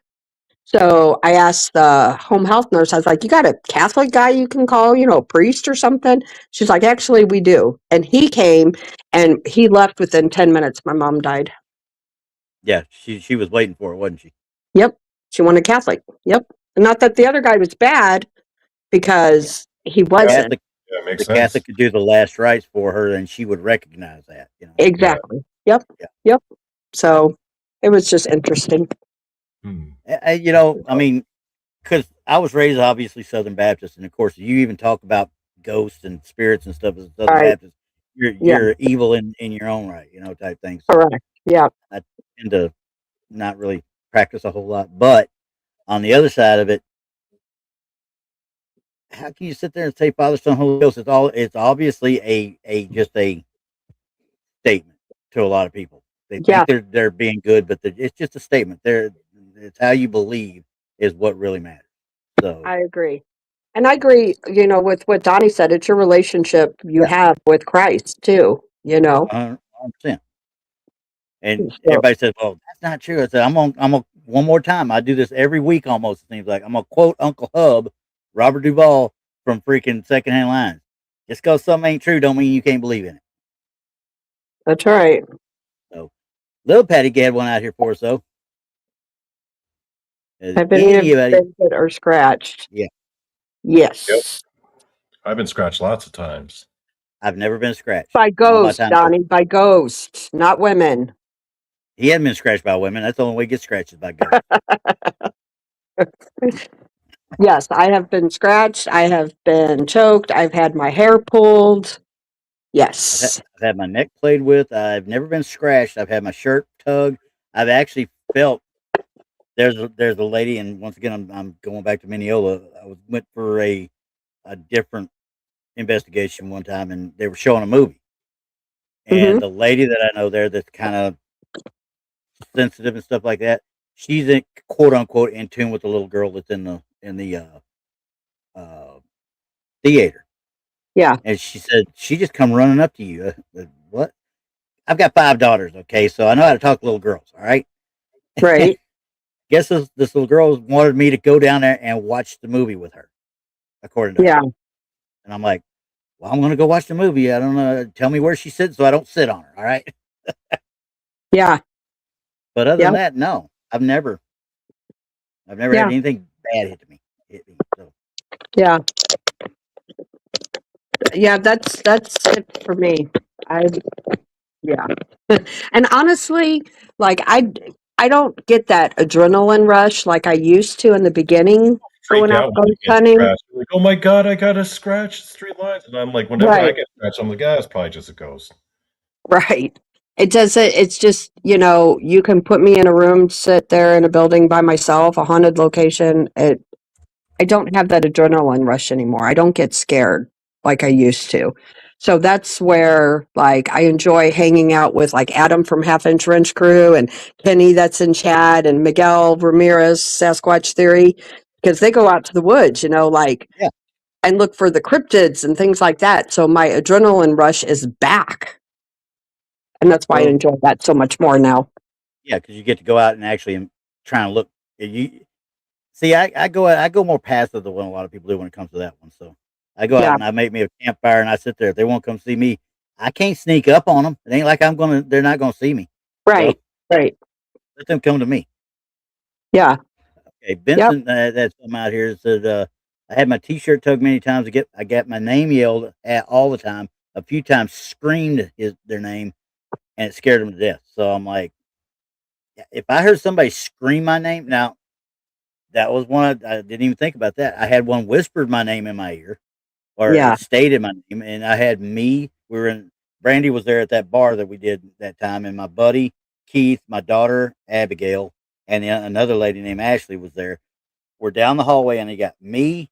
So I asked the home health nurse, I was like, you got a Catholic guy you can call, a priest or something? She's like, actually, we do. And he came and he left within 10 minutes. My mom died. yeah, she was waiting for it, wasn't she? Yep. She wanted Catholic. Yep. Not that the other guy was bad Yeah, because he the wasn't. Catholic Yeah, it makes the sense. Catholic could do the last rites for her, and she would recognize that. Exactly. Yep. Yeah. Yep. So it was just interesting. I mean, because I was raised obviously Southern Baptist, and of course, you even talk about ghosts and spirits and stuff as a Southern Right. Baptist. You're Yeah. you're evil in your own right, type thing. So Correct. Yeah. I tend to not really practice a whole lot. But on the other side of it, how can you sit there and say Father, Son, Holy Ghost? It's obviously a just a statement to a lot of people. They Yeah. think they're being good, but it's just a statement. It's how you believe is what really matters. So I agree. And I agree, with what Donnie said. It's your relationship you yeah, have with Christ too, 100%. And So, everybody says, "Well, that's not true." I said, I'm on one more time. I do this every week almost. It seems like I'm gonna quote Uncle Hub, Robert Duvall from freaking Secondhand Lines. Just because something ain't true, don't mean you can't believe in it. that's right. So, little Patty Gad one out here for us though. Has Have any of you anybody? been hit or scratched? Yeah, Yes. I've been scratched lots of times. I've never been scratched. By All my ghosts, time, Donnie, by ghosts, not women. he hadn't been scratched by women. That's the only way he gets scratched is by ghosts. Yes, I have been scratched. I have been choked. I've had my hair pulled. Yes. I've had my neck played with. I've never been scratched. I've had my shirt tugged. I've actually felt there's a lady, and once again, I'm going back to Mineola. Went for a different investigation one time, and they were showing a movie, Hmm. and the lady that I know there that's kind of sensitive and stuff like that, she's in quote unquote in tune with the little girl that's in the uh, theater, Yeah. and she said she just come running up to you. What? I've got 5 daughters, okay, so I know how to talk to little girls. All right. Right. Guess this little girl wanted me to go down there and watch the movie with her, according to her. Yeah. And I'm like, well, I'm going to go watch the movie. I don't know. Tell me where she sits so I don't sit on her. All right. Yeah. But other Yeah. than that, no, I've never Yeah. had anything bad hit me. So Yeah. Yeah. That's it for me. Yeah. And honestly, like I don't get that adrenaline rush like I used to in the beginning Freak going out out when ghost you get hunting. scratched. You're like, oh my God, I got a scratch. It's 3 lines. And I'm like, whenever I Right. get scratched, I'm like, ah, it's probably just a ghost. Right. It doesn't, it's just, you can put me in a room, sit there in a building by myself, a haunted location. I don't have that adrenaline rush anymore. I don't get scared like I used to. So that's where like I enjoy hanging out with like Adam from Half Inch Wrench Crew and Kenny that's in chat and Miguel Ramirez Sasquatch Theory because they go out to the woods, like Yeah. and look for the cryptids and things like that. So my adrenaline rush is back. And that's why I Well, enjoy that so much more now. yeah, because you get to go out and actually try and look. You see, I go more passive than what a lot of people do when it comes to that one. So I go out Yeah, and I make me a campfire and I sit there. If they won't come see me, I can't sneak up on them. It ain't like they're not gonna see me. So right. let them come to me. Yeah. Okay, Yep. Vincent, that's come out here said, I had my T-shirt tugged many times. I got my name yelled at all the time. A few times screamed their name, and it scared them to death. So I'm like, if I heard somebody scream my name, now that was one I didn't even think about that. I had one whispered my name in my ear, or Yeah. it stated my name, and I had me. We were in. Brandy was there at that bar that we did that time, and my buddy Keith, my daughter Abigail, and another lady named Ashley was there. We're down the hallway, and they got me,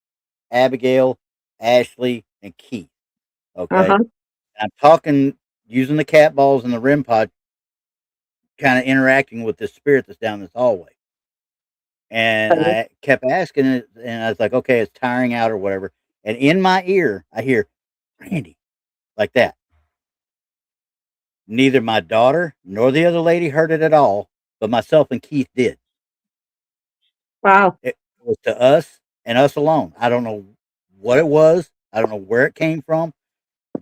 Abigail, Ashley, and Keith. Okay, Uh-huh. I'm talking using the cat balls and the REM pod, kind of interacting with this spirit that's down this hallway. And Right. I kept asking it, and I was like, okay, it's tiring out or whatever. And in my ear, I hear Randy like that. Neither my daughter nor the other lady heard it at all, but myself and Keith did. Wow. It was to us and us alone. I don't know what it was. I don't know where it came from.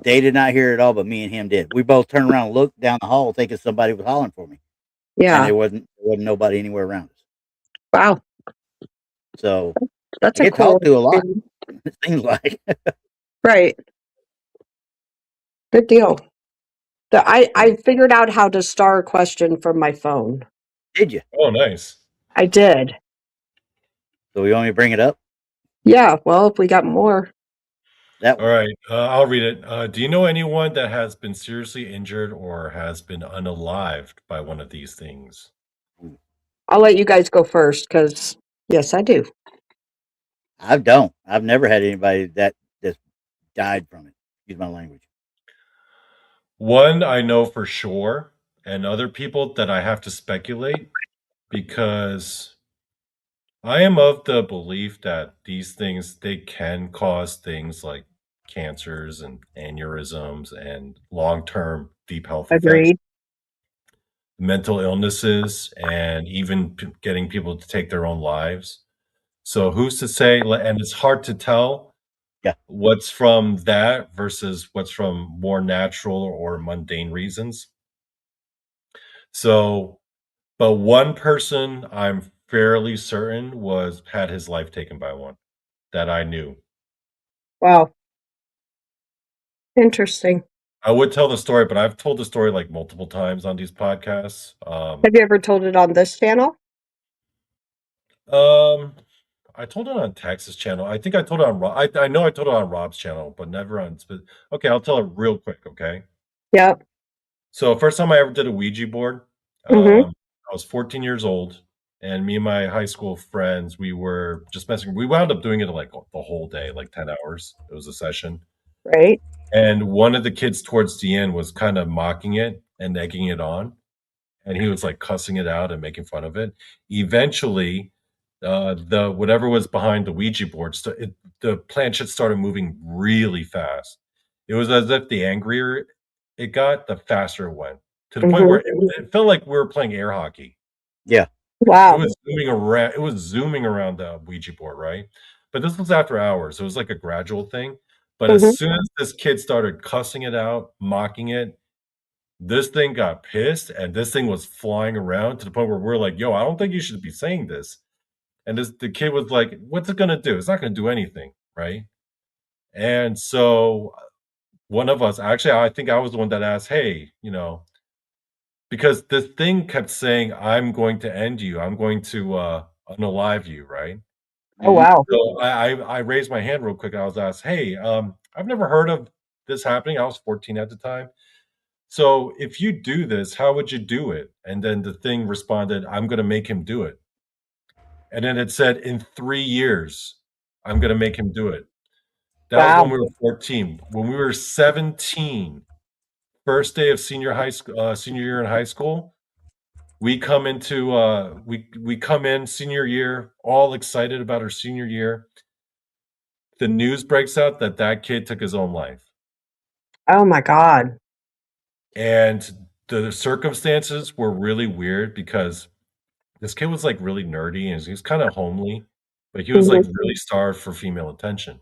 They did not hear it all, but me and him did. We both turned around and looked down the hall thinking somebody was hollering for me. And Yeah. there wasn't nobody anywhere around us. Wow. So I That's a get cool talked to a lot, experience. it seems like. Right. Good deal. I So, figured out how to star a question from my phone. did you? Oh, nice. I did. So we want me to bring it up? Yeah. Well, if we got more. That All one. right, I'll read it. Do you know anyone that has been seriously injured or has been unalived by one of these things? Ooh, I'll let you guys go first because, yes, I do. I don't. I've never had anybody that's died from it. Excuse my language. One I know for sure, and other people that I have to speculate because I am of the belief that these things they can cause things like cancers and aneurysms and long-term deep health effects, Agreed. mental illnesses, and even getting people to take their own lives. So who's to say? And it's hard to tell Yeah. what's from that versus what's from more natural or mundane reasons. So, but one person I'm fairly certain was had his life taken by one that I knew. Wow. Interesting. I would tell the story, but I've told the story like multiple times on these podcasts. Have you ever told it on this channel? Um, I told it on Texas channel. I think I told it on I know I told it on Rob's channel, but never on. Okay, I'll tell it real quick. Okay. Yep. So first time I ever did a Ouija board, Mm-hmm. I was 14 years old, and me and my high school friends, we were just messing. We wound up doing it like the whole day, like 10 hours. It was a session. Right. And one of the kids towards the end was kind of mocking it and egging it on. And he was like cussing it out and making fun of it. Eventually, the whatever was behind the Ouija board, the planchette started moving really fast. It was as if the angrier it got, the faster it went to the point Mm-hmm. where it felt like we were playing air hockey. Yeah. It Wow. was zooming around. It was zooming around the Ouija board, right? But this was after hours. It was like a gradual thing. But Mm-hmm. as soon as this kid started cussing it out, mocking it, this thing got pissed, and this thing was flying around to the point where we're like, "Yo, I don't think you should be saying this." And the kid was like, "What's it gonna do? It's not gonna do anything, right?" And so one of us, actually, I think I was the one that asked, "Hey, because this thing kept saying, 'I'm going to end you. I'm going to unalive you,' right?" Oh, Hmm. wow. So I raised my hand real quick. I was asked, "Hey, I've never heard of this happening." I was 14 at the time. So if you do this, how would you do it? And then the thing responded, "I'm going to make him do it." And then it said, "In 3 years, I'm going to make him do it." That was Wow. when we were 14. When we were 17, first day of senior year in high school, we come into we come in senior year, all excited about our senior year. The news breaks out that that kid took his own life. Oh my God. And the circumstances were really weird because this kid was like really nerdy and he was kind of homely, but he was like Mhm. really starved for female attention.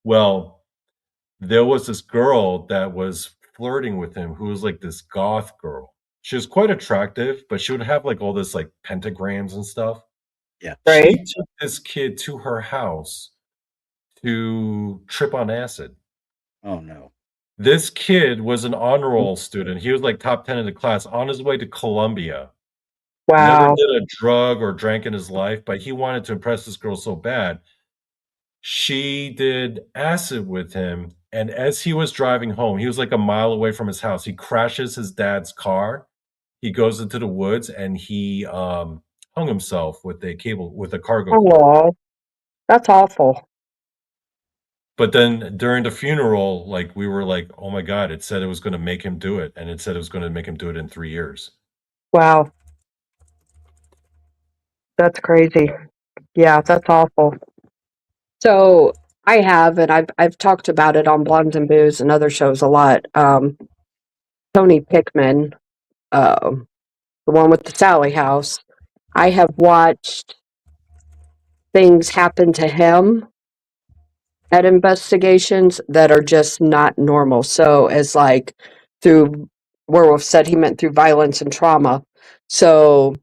Well, there was this girl that was flirting with him who was like this goth girl. She was quite attractive, but she would have like all this like pentagrams and stuff. Yeah. Right. She took this kid to her house to trip on acid. Oh no. This kid was an honor roll student. He was like top 10 in the class on his way to Columbia. Never Wow. did a drug or drank in his life, but he wanted to impress this girl so bad. She did acid with him, and as he was driving home, he was like a mile away from his house. He crashes his dad's car. He goes into the woods and he hung himself with a cargo cord. Oh, that's awful. But then during the funeral, like we were like, "Oh my God!" It said it was going to make him do it, and it said it was going to make him do it in 3 years. Wow. That's crazy. Yeah, that's awful. So I have, and I've talked about it on Blondes and Booze and other shows a lot. Tony Pickman, the one with the Sally House. I have watched things happen to him at investigations that are just not normal. So as like through Werewolf said he meant through violence and trauma. So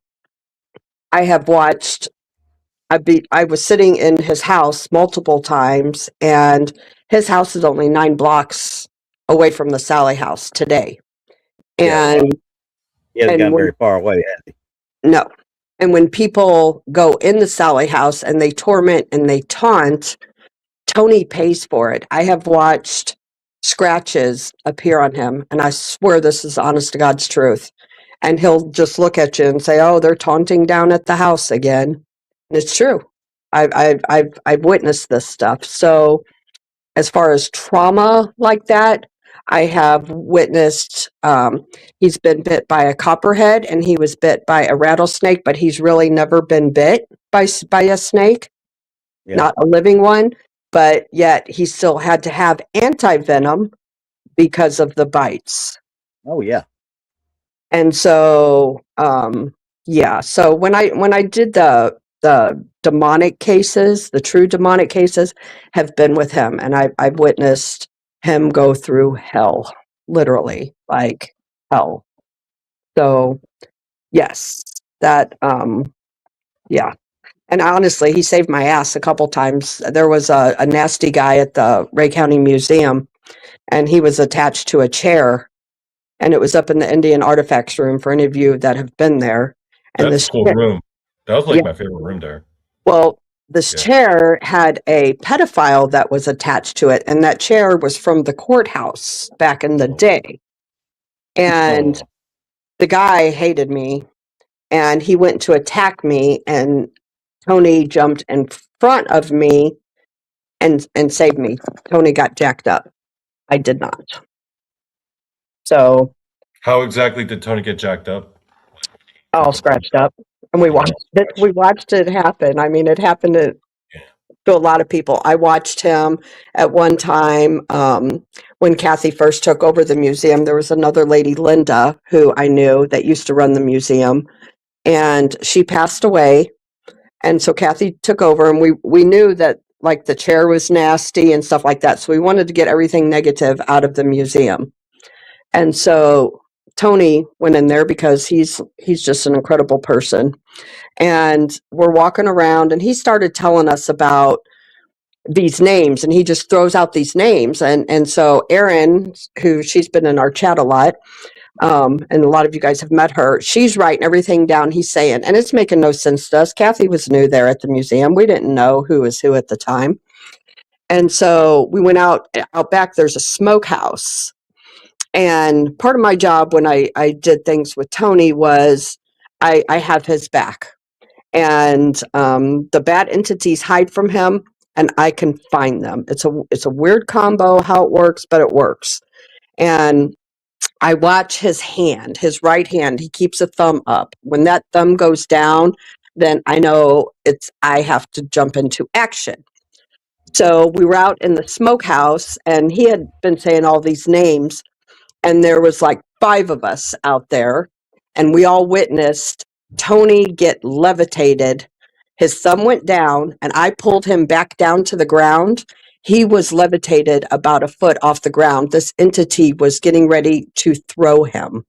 I have watched I was sitting in his house multiple times, and his house is only 9 blocks away from the Sally house today. Yeah. And He hasn't and gone very when far away, has he? no. And when people go in the Sally house and they torment and they taunt, Tony pays for it. I have watched scratches appear on him, and I swear this is honest to God's truth. And he'll just look at you and say, "Oh, they're taunting down at the house again." And it's true. I've witnessed this stuff. So as far as trauma like that, I have witnessed. He's been bit by a copperhead, and he was bit by a rattlesnake, but he's really never been bit by a snake, Yeah. not a living one. But yet he still had to have anti-venom because of the bites. Oh yeah. And so yeah, so when I did the demonic cases, the true demonic cases have been with him, and I've witnessed him go through hell, literally, like hell. So yes, that yeah. And honestly, he saved my ass a couple times. There was a nasty guy at the Ray County Museum, and he was attached to a chair, and it was up in the Indian Artifacts room for any of you that have been there. And That's a this cool room. That was like yeah, my favorite room there. well, this Yeah. chair had a pedophile that was attached to it, and that chair was from the courthouse back in the Oh. day. And Oh. the guy hated me, and he went to attack me, and Tony jumped in front of me and saved me. Tony got jacked up. I did not. So How exactly did Tony get jacked up? all scratched up. And we Oh, watched it. We watched it happen. I mean, it happened to a lot of people. I watched him at one time when Kathy first took over the museum. There was another lady, Linda, who I knew that used to run the museum, and she passed away. And so Kathy took over, and we knew that like the chair was nasty and stuff like that. So we wanted to get everything negative out of the museum. And so Tony went in there because he's just an incredible person. And we're walking around, and he started telling us about these names, and he just throws out these names. And so Erin, who she's been in our chat a lot, and a lot of you guys have met her, she's writing everything down he's saying, and it's making no sense to us. Kathy was new there at the museum. We didn't know who was who at the time. And so we went out back. There's a smokehouse. And part of my job when I did things with Tony was I have his back. And the bad entities hide from him. and I can find them. It's a weird combo how it works, but it works. And I watch his hand, his right hand. He keeps a thumb up. When that thumb goes down, then I know I have to jump into action. So we were out in the smokehouse, and he had been saying all these names, and there was like 5 of us out there, and we all witnessed Tony get levitated. His thumb went down, and I pulled him back down to the ground. He was levitated about a foot off the ground. This entity was getting ready to throw him,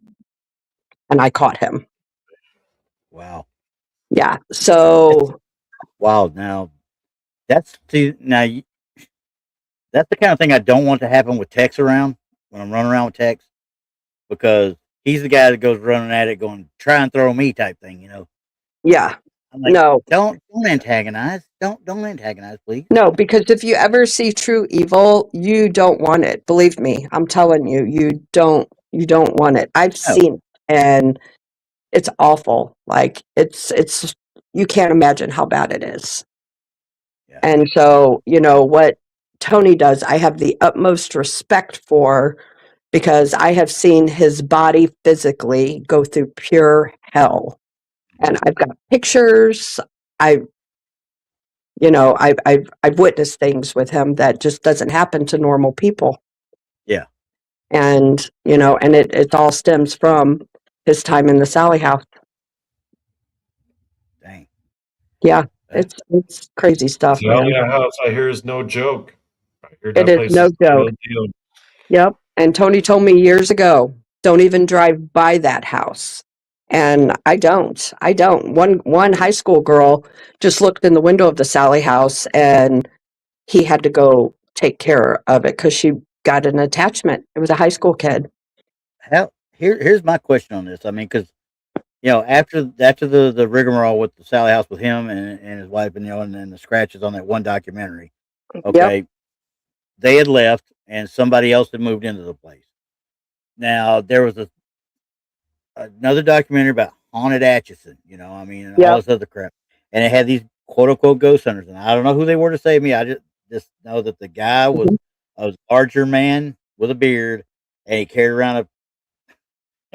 and I caught him. Wow. Yeah. So Wow. Now that's that's the kind of thing I don't want to happen with Tex around when I'm running around with Tex, because he's the guy that goes running at it, going try and throw me type thing. yeah. I'm like, No. don't antagonize. Don't antagonize, please. No, because if you ever see true evil, you don't want it. Believe me, I'm telling you, you don't want it. I've No. seen it, and it's awful. Like it's you can't imagine how bad it is. Yeah. And so, what Tony does, I have the utmost respect for, because I have seen his body physically go through pure hell. And I've got pictures. I've witnessed things with him that just doesn't happen to normal people. Yeah. And, and it all stems from his time in the Sally house. Dang. Yeah. It's crazy stuff, man. Sally house, I hear, is no joke. I hear It that is place no is the joke. real deal. Yep. And Tony told me years ago, don't even drive by that house. And I don't. One high school girl just looked in the window of the Sally house, and he had to go take care of it because she got an attachment. It was a high school kid. Here's my question on this. I mean, because after the rigmarole with the Sally house with him and his wife, and then the scratches on that one documentary. Okay, Yep. they had left, and somebody else had moved into the place. Now there was another documentary about haunted Atchison, and all Yep. this other crap, and it had these quote unquote ghost hunters, and I don't know who they were to save me. I just know that the guy was a larger man with a beard, and he carried around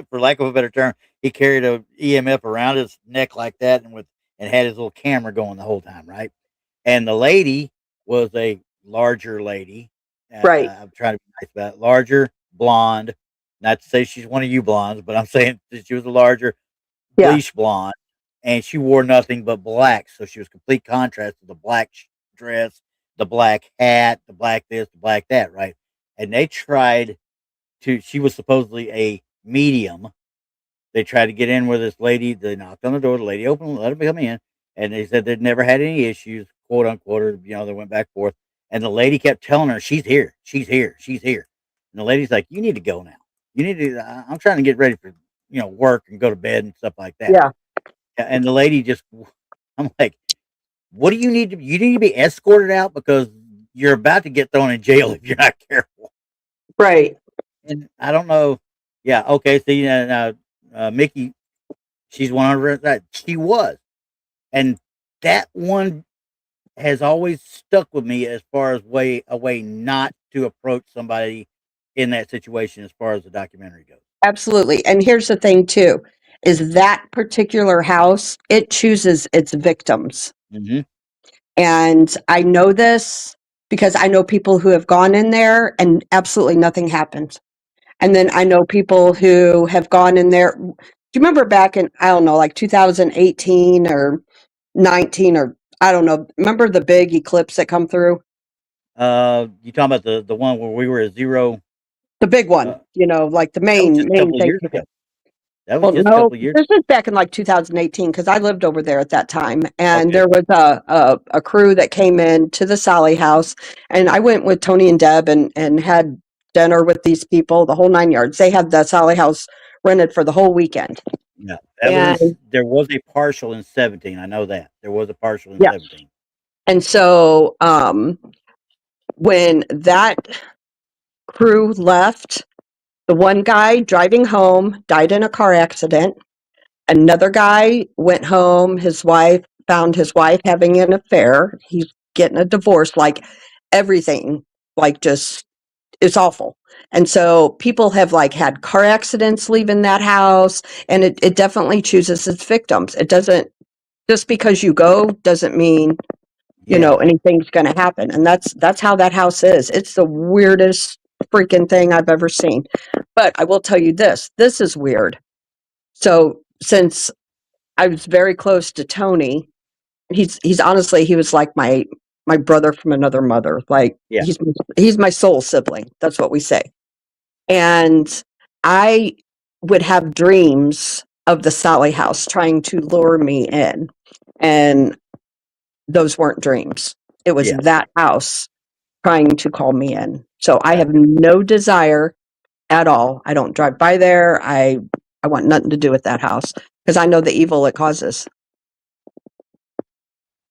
for lack of a better term, he carried a EMF around his neck like that, and had his little camera going the whole time, right? And the lady was a larger lady. Right. I'm trying to be nice about it. Larger, blonde. Not to say she's one of you blondes, but I'm saying that she was a larger, Yeah. bleach blonde, and she wore nothing but black. So she was complete contrast to the black dress, the black hat, the black this, the black that, right? And they tried she was supposedly a medium. They tried to get in with this lady. They knocked on the door. The lady opened, let them come in, and they said they'd never had any issues, quote unquote. Or, they went back and forth, and the lady kept telling her, "She's here, she's here, she's here." And the lady's like, "You need to go now. You need to. I'm trying to get ready for work and go to bed and stuff like that." Yeah. And the lady just, I'm like, "What do you need to? You need to be escorted out because you're about to get thrown in jail if you're not careful." Right. And I don't know. Yeah. Okay. So Mickey, she's 100. That she was, and that one has always stuck with me as far as a way not to approach somebody in that situation as far as the documentary goes. Absolutely. And here's the thing too, is that particular house, it chooses its victims. Mm-hmm. And I know this because I know people who have gone in there and absolutely nothing happened. And then I know people who have gone in there. Do you remember back in, I don't know, like 2018 or 19, or I don't know. Remember the big eclipse that come through? You talking about the one where we were at zero? The big one, like the That was main just a couple of thing. years ago. That was Well, just a no, couple of years. this was back in like 2018 because I lived over there at that time, and Okay. there was a crew that came in to the Sally house, and I went with Tony and Deb and had dinner with these people, the whole 9 yards. They had the Sally house rented for the whole weekend. Yeah, there was a partial in 17. I know that there was a partial in 17. And so when that crew left, the one guy driving home died in a car accident. Another guy went home. His wife found his wife having an affair. He getting a divorce, like everything, like just it's awful. And so people have like had car accidents leaving that house, and it definitely chooses its victims. It doesn't, just because you go doesn't mean, you know, Yeah. anything's going to happen. And that's how that house is. It's the weirdest freaking thing I've ever seen. But I will tell you this is weird. So since I was very close to Tony, he's honestly, he was like my brother from another mother. Like Yeah. he's my soul sibling. That's what we say. And I would have dreams of the Sally house trying to lure me in. And those weren't dreams. It was Yeah. that house trying to call me in. So I Yeah. have no desire at all. I don't drive by there. I want nothing to do with that house because I know the evil it causes.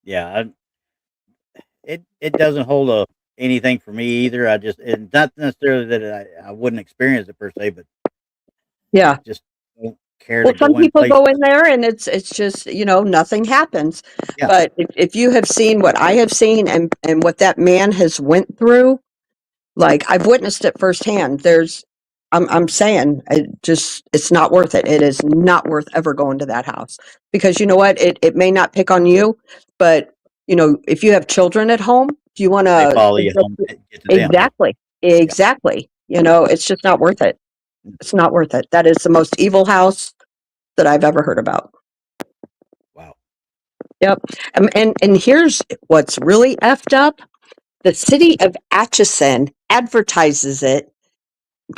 Yeah. It doesn't hold anything for me either. It's not necessarily that I wouldn't experience it per se, but Yeah. just don't care Well, to some go in people places. go in there and it's just, you know, nothing happens. Yeah. But if you have seen what I have seen and what that man has went through, like I've witnessed it firsthand. I'm saying it's not worth it. It is not worth ever going to that house because you know what? It may not pick on you, but you know, if you have children at home, do you want They to follow you home, get to them. Yeah. exactly, Yeah. exactly. You know, it's just not worth it. It's not worth it. That is the most evil house that I've ever heard about. Wow. Yep. And here's what's really effed up. The city of Atchison advertises it.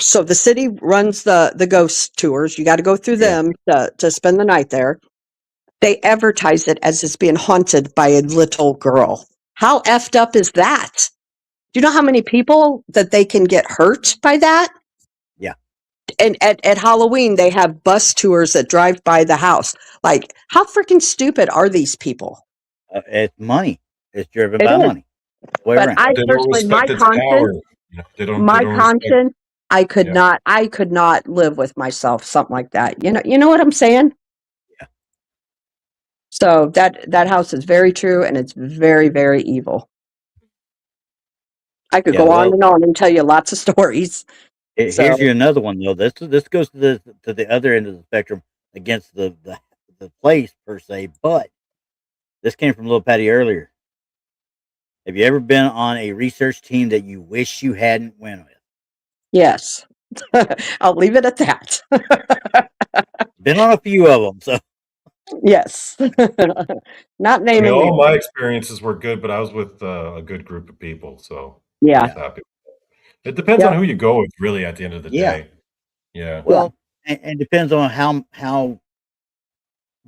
So the city runs the ghost tours. You got to go through Yeah. them to spend the night there. They advertise it as it's being haunted by a little girl. How effed up is that? Do you know how many people that they can get hurt by that? Yeah. And at Halloween, they have bus tours that drive by the house. Like, how freaking stupid are these people? It's money. It's driven It by is. money. Way But around. I They don't personally, respect its power. You know, they my don't respect. conscience, Yeah. I could not live with myself, something like that. You know what I'm saying? Yeah. So that house is very true and it's very, very evil. I could Yeah. go Well, on and tell you lots of stories. here's you So another one though. This goes to the other end of the spectrum against the place per se, but this came from Little Patty earlier. Have you ever been on a research team that you wish you hadn't went with? yes. I'll leave it at that. Been on a few of them, so Yes. Not I mean, naming all names. my experiences were good, but I was with a good group of people, so I Yeah. was yeah, happy. It depends on Yep. who you go with, really, at the end of the yeah. day. Yeah. Yeah. Well, and depends on how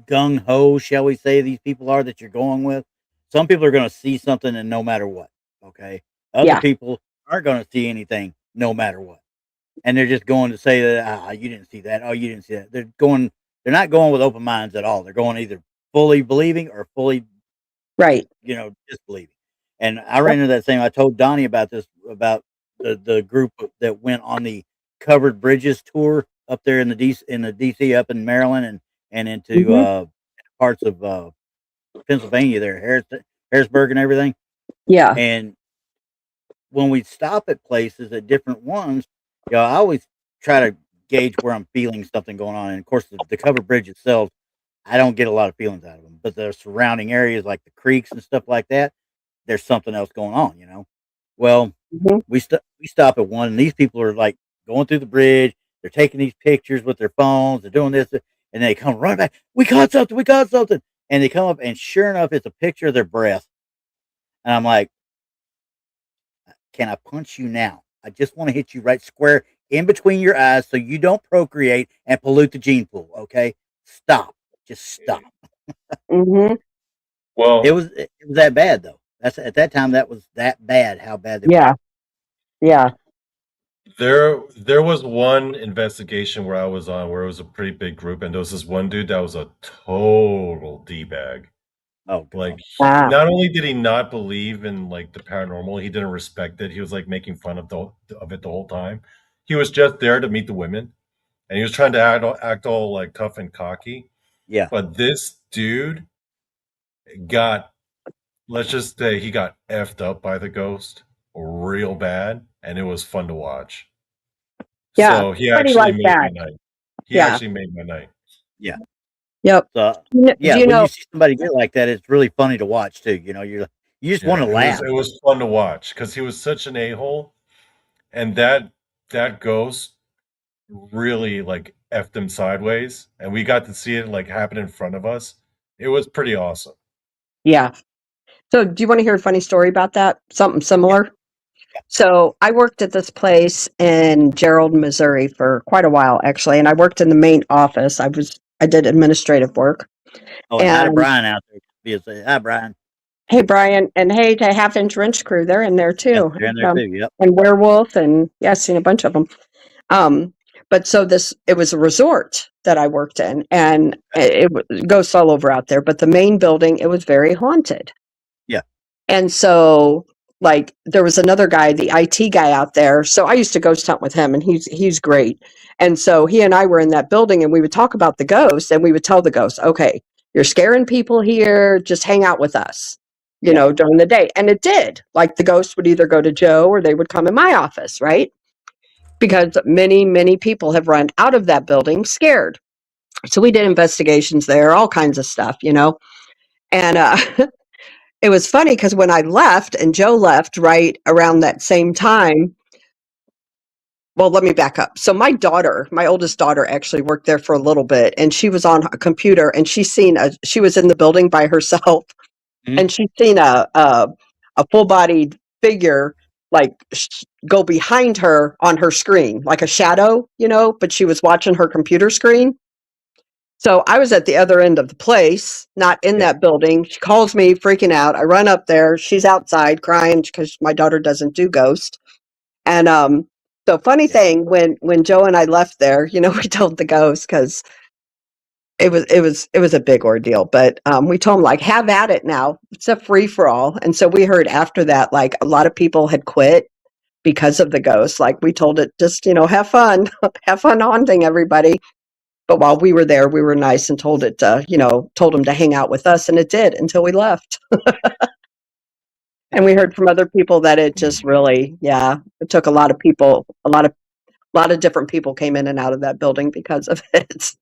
gung ho, shall we say, these people are that you're going with. Some people are going to see something and no matter what. Okay, other Yeah. people aren't going to see anything no matter what, and they're just going to say that you didn't see that. Oh, you didn't see that. They're going. They're not going with open minds at all. They're going either fully believing or fully, Right. disbelieving. And I Yep. ran into that same. I told Donnie about this about the group that went on the covered bridges tour up there in the DC up in Maryland and into Hmm. parts of Pennsylvania there, Harrisburg and everything. Yeah. And when we stop at places at different ones, I always try to gauge where I'm feeling something going on. And of course, the covered bridge itself, I don't get a lot of feelings out of them, but the surrounding areas like the creeks and stuff like that, there's something else going on. Well, Hmm. we stop at one, and these people are like going through the bridge. They're taking these pictures with their phones. They're doing this, and they come right back. We caught something. We caught something. And they come up, and sure enough, it's a picture of their breath. And I'm like, can I punch you now? I just want to hit you right square in between your eyes so you don't procreate and pollute the gene pool. Okay, stop. Just stop. Hmm. Well, It was that bad though. That's at that time that was that bad. How bad they were. Yeah. Yeah. there was one investigation where I was on where it was a pretty big group, and there was this one dude that was a total d-bag. Oh Like, god. Ah. not only did he not believe in like the paranormal, he didn't respect it. He was like making fun of it the whole time. He was just there to meet the women, and he was trying to act all like tough and cocky. Yeah. But this dude got let's just say he got effed up by the ghost real bad, and it was fun to watch. Yeah, So he somebody actually like made my that. night. He Yeah. actually made my night. Yeah. Yep. So Do yeah, you when you know? see somebody get like that, it's really funny to watch too. You just want Yeah, to laugh. it was fun to watch because he was such an a-hole, and that ghost really like effed him sideways, and we got to see it like happen in front of us. It was pretty awesome. Yeah. So, do you want to hear a funny story about that? Something Yeah. similar? So, I worked at this place in Gerald, Missouri for quite a while, actually, and I worked in the main office. I did administrative work. Oh, and hi to And Brian out there. Be say hi, Brian. hey, Brian, and hey, to Half Inch Wrench Crew, they're in there Yeah, too. they're in there too. Yep. And Werewolf, and yeah, I've seen a bunch of them. But so it was a resort that I worked in, and it ghosts all over out there. But the main building, it was very haunted. Yeah. And so, like, there was another guy, the IT guy out there. So I used to ghost hunt with him, and he's great. And so he and I were in that building, and we would talk about the ghosts, and we would tell the ghosts, okay, you're scaring people here, just hang out with us, Yeah. during the day. And it did. Like, the ghosts would either go to Joe or they would come in my office, right? Because many, many people have run out of that building scared. So we did investigations there, all kinds of stuff, And it was funny because when I left and Joe left right around that same time, well, let me back up. So my oldest daughter actually worked there for a little bit, and she was on a computer, and she was in the building by herself, Mhm. and she'd seen a full-bodied figure like go behind her on her screen, like a shadow, but she was watching her computer screen. So I was at the other end of the place, not in Yeah. that building. She calls me freaking out. I run up there. She's outside crying because my daughter doesn't do ghost. And so funny Yeah. thing, when Joe and I left there, we told the ghost because it was a big ordeal. But we told him, like, have at it now. It's a free for all. And so we heard after that, like, a lot of people had quit because of the ghost. Like, we told it, just have fun, have fun haunting everybody. But while we were there, we were nice and told him to hang out with us, and it did until we left. And we heard from other people that it just really, yeah, it took a lot of people, a lot of different people came in and out of that building because of it.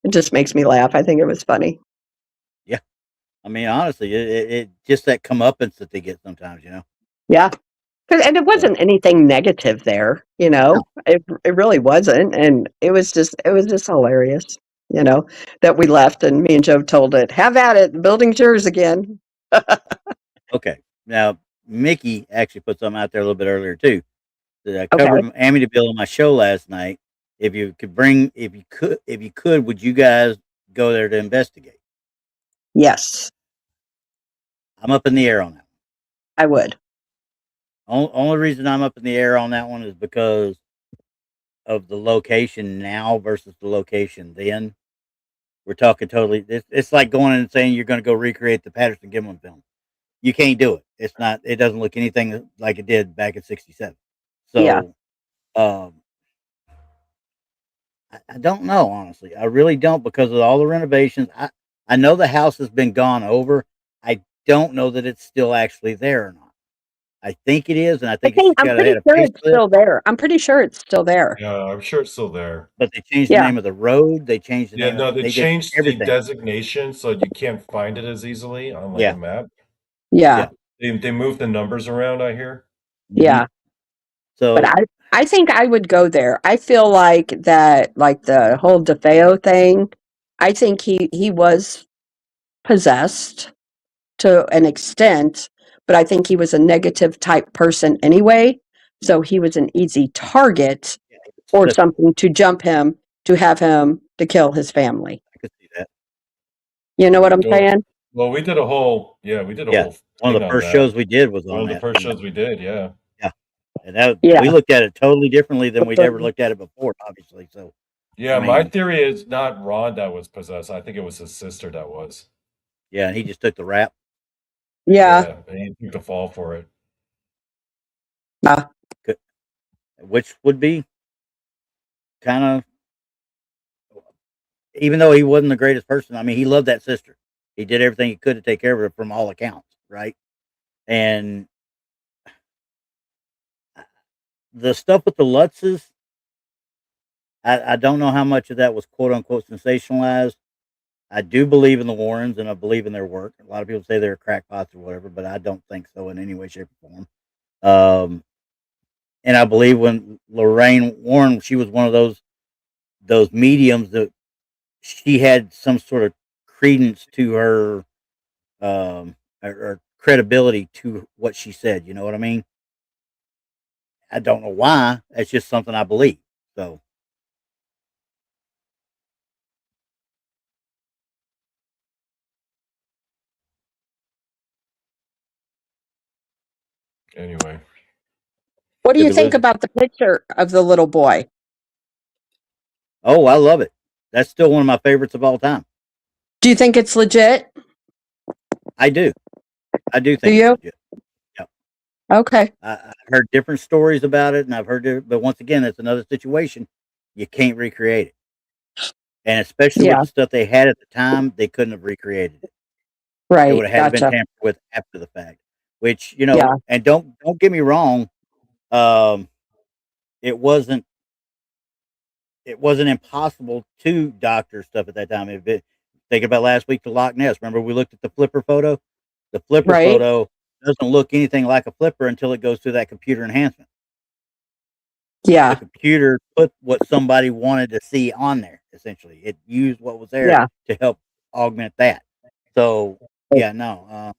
It just makes me laugh. I think it was funny. Yeah. I mean, honestly, it just that comeuppance that they get sometimes. Yeah. And it So wasn't anything negative there, no. It really wasn't, and it was just hilarious, that we left, and me and Joe told it, "Have at it, the building's yours again." Okay. Now Mickey actually put something out there a little bit earlier too. That I Okay. covered Amityville on my show last night. If you could, would you guys go there to investigate? Yes, I'm up in the air on that. I would. Only reason I'm up in the air on that one is because of the location now versus the location then. We're talking totally. It's like going in and saying you're going to go recreate the Patterson Gimlin film. You can't do it. It's not. It doesn't look anything like it did back in '67. Yeah. So, um, I don't know, honestly. I really don't, because of all the renovations. I know the house has been gone over. I don't know that it's still actually there or not. I think it is, and I think it's just I'm got pretty had a sure it's facelift. still there. I'm pretty sure it's still there. Yeah, I'm sure it's still there. But they changed the Yeah. name of the road. They changed the Yeah, name of. no, they They did changed the everything. designation so you can't find it as easily on like a Yeah, map. Yeah. yeah. They moved the numbers around, I hear. Hmm. Yeah. But So I think I would go there. I feel like that, like the whole DeFeo thing, I think he was possessed to an extent, but I think he was a negative type person anyway. So he was an easy target yeah, or so something to jump him, to have him to kill his family. I could see that. You know what I'm Well, saying? well, we did a Yeah, whole one of thing the on first that. shows we did was One on of the that. first shows we did, yeah. Yeah, and that we Yeah. looked at it totally differently than we'd ever looked at it before. Obviously, so I Yeah, my mean, theory is not Ron that was possessed. I think it was his sister that was. yeah, and he just took the rap. Yeah. Yeah, and he took the fall for it. Uh, Which would be kind of, even though he wasn't the greatest person. I mean, he loved that sister. He did everything he could to take care of her from all accounts, right? And the stuff with the Lutzes, I don't know how much of that was quote unquote sensationalized. I do believe in the Warrens and I believe in their work. A lot of people say they're crackpots or whatever, but I don't think so in any way, shape, or form. And I believe when Lorraine Warren, she was one of those mediums that she had some sort of credence to her, or credibility to what she said. You know what I mean? I don't know why. That's just something I believe. So Anyway, What do yeah, you there think was. about the picture of the little boy? Oh, I love it. That's still one of my favorites of all time. Do you think it's legit? I do. I do Do think it's you? legit. Yep. Okay. I've heard different stories about it, and I've heard it, but once again, that's another situation you can't recreate it, and especially with Yeah. the stuff they had at the time, they couldn't have recreated it. It would Right. have had to been Gotcha. tampered with after the fact. Which Yeah. and don't get me wrong, um, it wasn't impossible to doctor stuff at that time. Think about last week, the Loch Ness. Remember, we looked at the flipper photo. The flipper Right. photo doesn't look anything like a flipper until it goes through that computer enhancement. The Yeah. computer put what somebody wanted to see on there. Essentially, it used what was there Yeah. to help augment that. So yeah, no.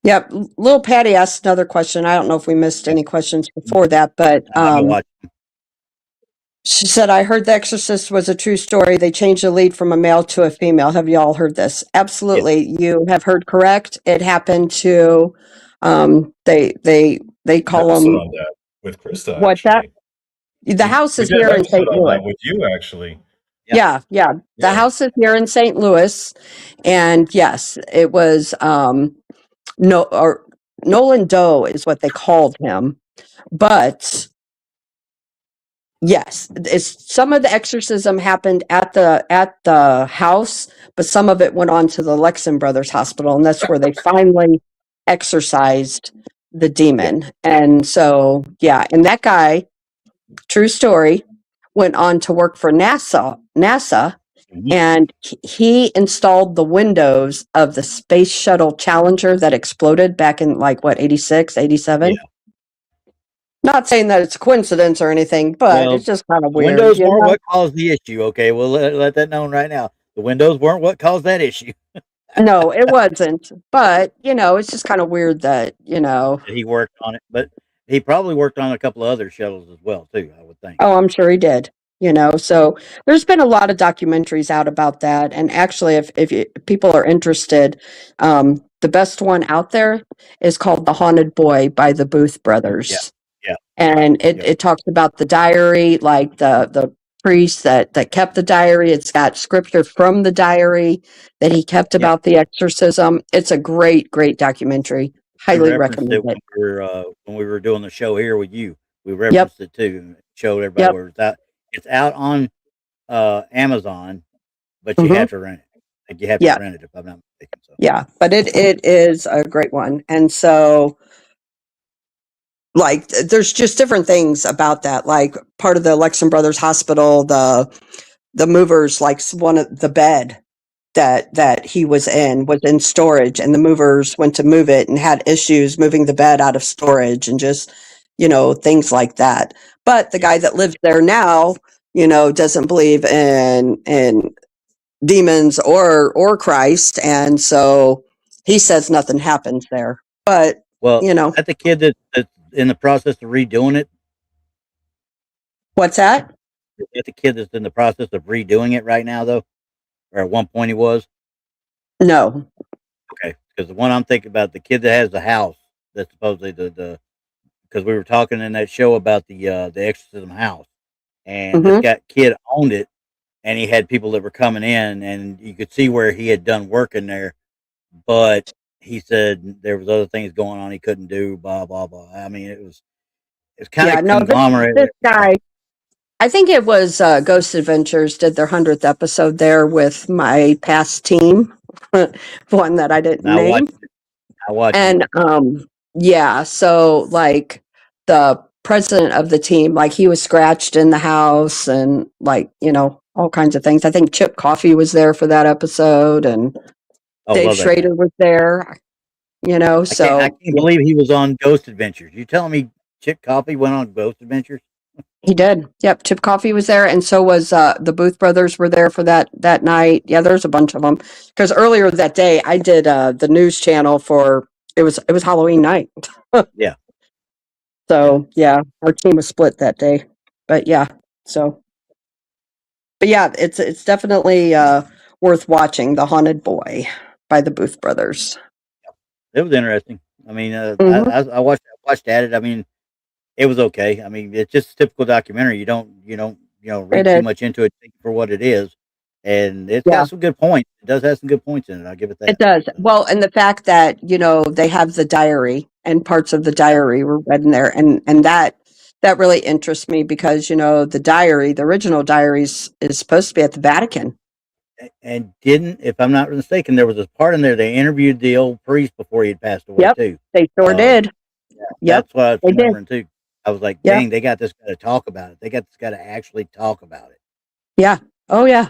Yep. Little Patty asked another question. I don't know if we missed any questions before that, but I haven't watched. she said, I heard The Exorcist was a true story. They changed the lead from a male to a female. Have you all heard this? Yeah. Absolutely. You have heard correct. It happened to they call episode them on that with Christa, what's that? actually. The house We is did here an in episode St. on Louis. that with you, actually. Yeah, yeah. The Yeah. house is here in St. Louis. And yes, it was no or Nolan Doe is what they called him. But yes, it's some of the exorcism happened at the house, but some of it went on to the Lexon Brothers Hospital, and that's where they finally exorcised the demon. And so, yeah, and that guy, true story, went on to work for NASA, Mhm. and he installed the windows of the Space Shuttle Challenger that exploded back in like what, 86, 87. Yeah. Not saying that it's a coincidence or anything, but Well, it's just kind of the weird, windows you weren't know? what caused the issue. Okay, we'll let that known right now. The windows weren't what caused that issue. No, it wasn't. But, it's just kind of weird that. He worked on it, but he probably worked on a couple of other shuttles as well too. I would think. Oh, I'm sure he did. So there's been a lot of documentaries out about that. And actually, if people are interested, the best one out there is called The Haunted Boy by the Booth Yeah, Brothers. yeah, And yep, it talks about the diary, like the priest that kept the diary. It's got scripture from the diary that he kept yeah. about the exorcism. It's a great, great documentary. We Highly referenced recommend it it. when we were doing the show here with you. We Yep. referenced it too and showed everybody Yep. where it's out. It's out on Amazon, but you Hmm. have to rent it. Like you have to Yeah. rent it if I'm not mistaken. So Yeah. But it is a great one. And so, like, there's just different things about that. Like, part of the Lexon Brothers Hospital, the movers, like, one of the bed that he was in storage, and the movers went to move it and had issues moving the bed out of storage, and just things like that. But the yeah, guy that lives there now doesn't believe in demons or Christ, and so he says nothing happens there. But well, is that the kid that's in the process of redoing it? what's that? Is that the kid that's in the process of redoing it right now, though? Or at one point he was? No. Okay, because the one I'm thinking about, the kid that has the house, that's supposedly the because we were talking in that show about the exorcism house, and this Hmm. kid owned it, and he had people that were coming in, and you could see where he had done work in there, but he said there was other things going on he couldn't do, blah blah blah. I mean, it's kind Yeah, of no, conglomerate. this guy, I think it was Ghost Adventures did their 100th episode there with my past team, one that I didn't Now watch name. I watch And yeah, so like the president of the team, like he was scratched in the house and like, all kinds of things. I think Chip Coffey was there for that episode and Oh, Dave love that guy. Schrader was there, I so can't believe he was on Ghost Adventures. You telling me Chip Coffey went on Ghost Adventures? he did. Yep, Chip Coffey was there, and so was the Booth brothers were there for that night. Yeah, there's a bunch of them. Because earlier that day, I did the news channel for it was Halloween night. Yeah. So yeah, our team was split that day. But yeah, but yeah, it's definitely worth watching. The Haunted Boy by the Booth brothers. It was interesting. I mean, Hmm. I watched at it. I mean, it was okay. I mean, it's just a typical documentary. You don't It read too is. much into it, take it for what it is, and it's Yeah. got some good points. It does have some good points in it. I'll give it It that. does. So, Well, and the fact that, they have the diary and parts of the yeah. diary were read in there and that really interests me because, the diary, the original diaries is supposed to be at the Vatican. And didn't, if I'm not mistaken, there was a part in there they interviewed the old priest before he had passed away Yep. too. They sure Um, did. Yep. that's what I was They did. remembering too. I was like, Yep. dang, they got this guy to talk about it. They got this guy to actually talk about it. Yeah. Oh yeah.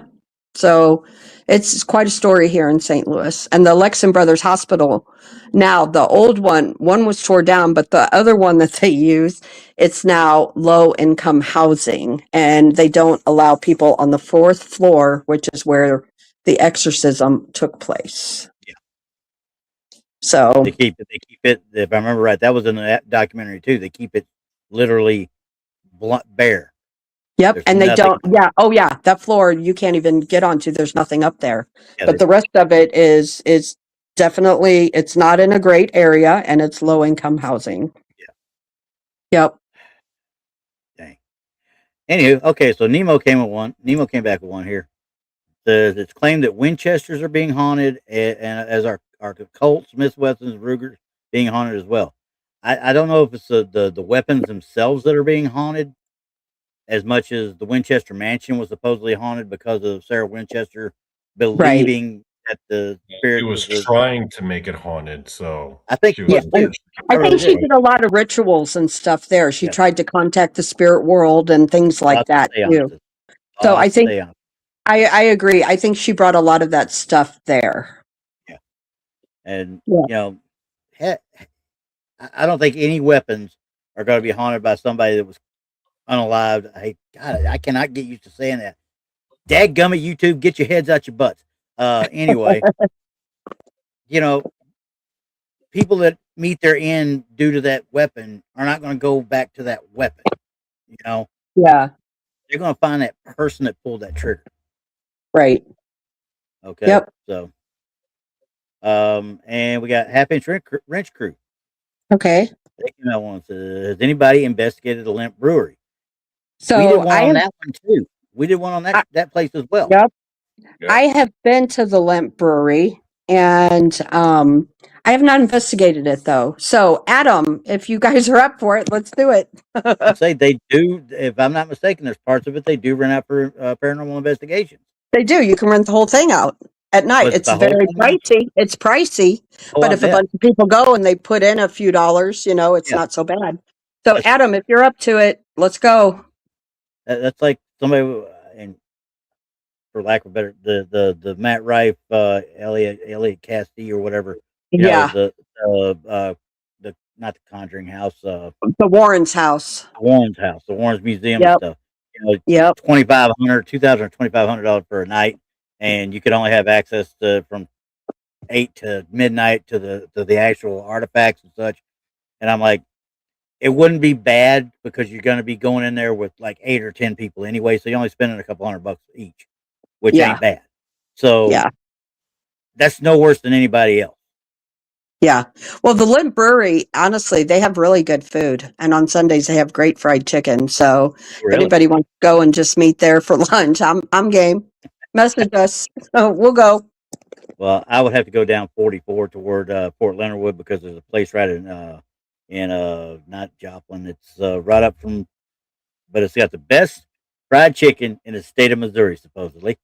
So it's quite a story here in St. Louis. And the Lexon Brothers Hospital, now the old one was tore down, but the other one that they use, it's now low income housing and they don't allow people on the fourth floor, which is where the exorcism took place. Yeah. So They keep it. If I remember right, that was in the documentary too. They keep it literally bare. yep, There's and they nothing. don't. Yeah, oh yeah, that floor you can't even get onto. There's nothing up there. Yeah, But the rest of it is definitely it's not in a great area and it's low income housing. yeah. Yep. Dang. Anywho, okay, so Nemo came with one. Nemo came back with one here. It's claimed that Winchesters are being haunted, and as our Colts, Smith Wessons, Rugers being haunted as well. I don't know if it's the weapons themselves that are being haunted as much as the Winchester Mansion was supposedly haunted because of Sarah Winchester Right. believing that the He spirit was was. trying to make it haunted, so I think she he Yeah. was wasn't And too. sure she I I could really think go she did. right. did a lot of rituals and stuff there. She Yeah, tried to contact the spirit world and things like lots of that too. seances. So I Lots of think seances. I agree. I think she brought a lot of that stuff there. Yeah, and Yeah. he- I don't think any weapons are going to be haunted by somebody that was unalived. God, I cannot get used to saying that. Dadgummit, YouTube, get your heads out your butts. Anyway, you know, people that meet their end due to that weapon are not going to go back to that weapon. You know, Yeah. they're going to find that person that pulled that trigger. Right. Okay, Yep. so and we got Half Inch Wrench Crew. Okay. They came out once. Has anybody investigated the Limp Brewery? We did So one I on have that one too. We did one on I, that place as well. yep. Yeah. I have been to the Lemp Brewery and I have not investigated it though. So Adam, if you guys are up for it, let's do it. I'd say they do. If I'm not mistaken, there's parts of it they do rent out for paranormal investigations. They do. You can rent the whole thing out at night. Was it It's the whole very thing out? pricey. It's pricey, Oh, but I if a bet. bunch of people go and they put in a few dollars, it's Yeah, not so bad. So that's Adam, if you're up to it, let's go. that's like somebody, and for lack of a better, the Matt Rife, Elliot Castee or whatever. Yeah. The not the Conjuring House, The Warren's house. Warren's house, the Warren's Museum and Yep. stuff. Yep. $2,500 for a night, and you could only have access to from 8 to midnight to the actual artifacts and such. And I'm like, it wouldn't be bad because you're going to be going in there with like 8 or 10 people anyway, so you're only spending a couple $100 each, which Yeah. ain't bad. So Yeah. that's no worse than anybody else. Yeah. Well, the Limp Brewery, honestly, they have really good food. And on Sundays they have great fried chicken. So if Really. anybody wants to go and just meet there for lunch, I'm game. Message us. We'll go. Well, I would have to go down 44 toward Port Leonard Wood because there's a place right in not Joplin. It's right up from, but it's got the best fried chicken in the state of Missouri, supposedly.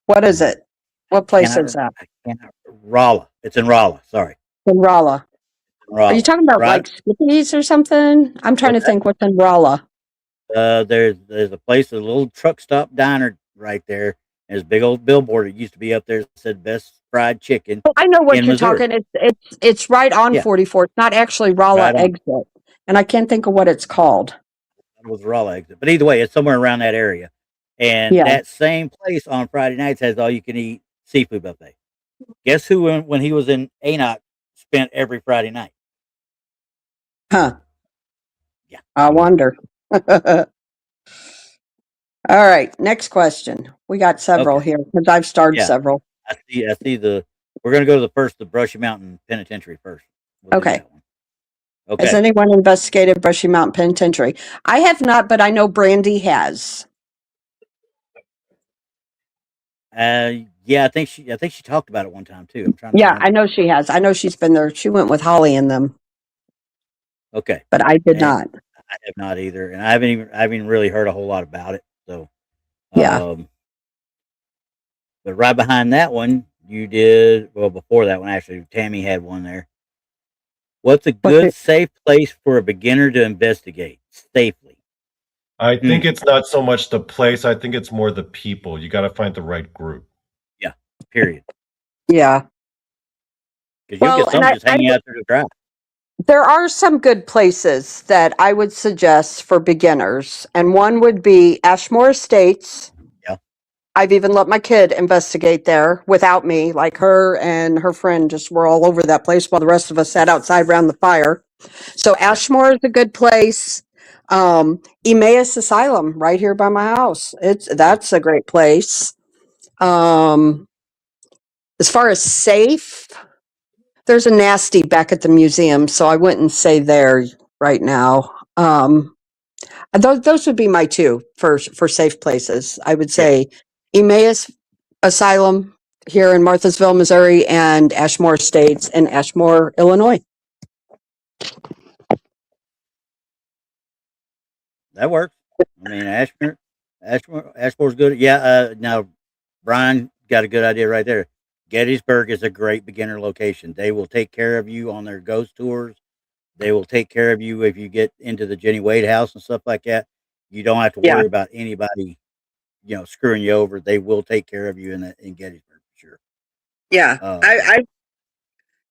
What is it? What place Cannot, is that? I cannot, Rolla. It's in Rolla. Sorry. In Rolla. Are you talking about right? like Skippies or something? I'm trying to What's that? think what's in Rolla. There's a place, a little truck stop diner right there. There's a big old billboard. It used to be up there that said best fried chicken Oh, I know what in you're Missouri. talking. It's right on Yeah, 44. It's not actually Rolla right on. exit, and I can't think of what it's called. It was raw exit, but either way, it's somewhere around that area. And Yeah. that same place on Friday nights has all you can eat seafood buffet. Guess who, when he was in Enoch, spent every Friday night? Huh. Yeah. I wonder. All right. Next question. We got several Okay. here because I've starred Yeah. several. I see. I see the. We're gonna go to the Brushy Mountain Penitentiary first. We'll do Okay. that one. Has Okay. anyone investigated Brushy Mountain Penitentiary? I have not, but I know Brandy has. Yeah. I think she talked about it one time too. I'm trying to Yeah, I remember. know she has. I know she's been there. She went with Holly and them, Okay. but I did And not. I have not either, and I haven't even really heard a whole lot about it. So, Yeah. um, but right behind that one, you did well before that one. Actually, Tammy had one there. What's a What's good, it? safe place for a beginner to investigate safely? I Hmm. think it's not so much the place. I think it's more the people. You got to find the right group. Yeah. Period. Yeah. Because you'll get Well, and some just hanging out there to dry. there are some good places that I would suggest for beginners, and one would be Ashmore Estates. Yeah. I've even let my kid investigate there without me. Like her and her friend just were all over that place while the rest of us sat outside around the fire. So Yeah. Ashmore is a good place. Emmaus Asylum right here by my house. Yeah. That's a great place. Um, as far as safe, there's a nasty back at the museum, so I wouldn't say there right now. Those would be my two for safe places. I would Yeah. say Emmaus Asylum here in Marthasville, Missouri, and Ashmore Estates in Ashmore, Illinois. That works. I mean, Ashmore's good. Yeah. Now, Brian got a good idea right there. Gettysburg is a great beginner location. They will take care of you on their ghost tours. They will take care of you if you get into the Jenny Wade house and stuff like that. You don't have to Yeah, worry about anybody, screwing you over. They will take care of you in Gettysburg for sure. yeah, Um,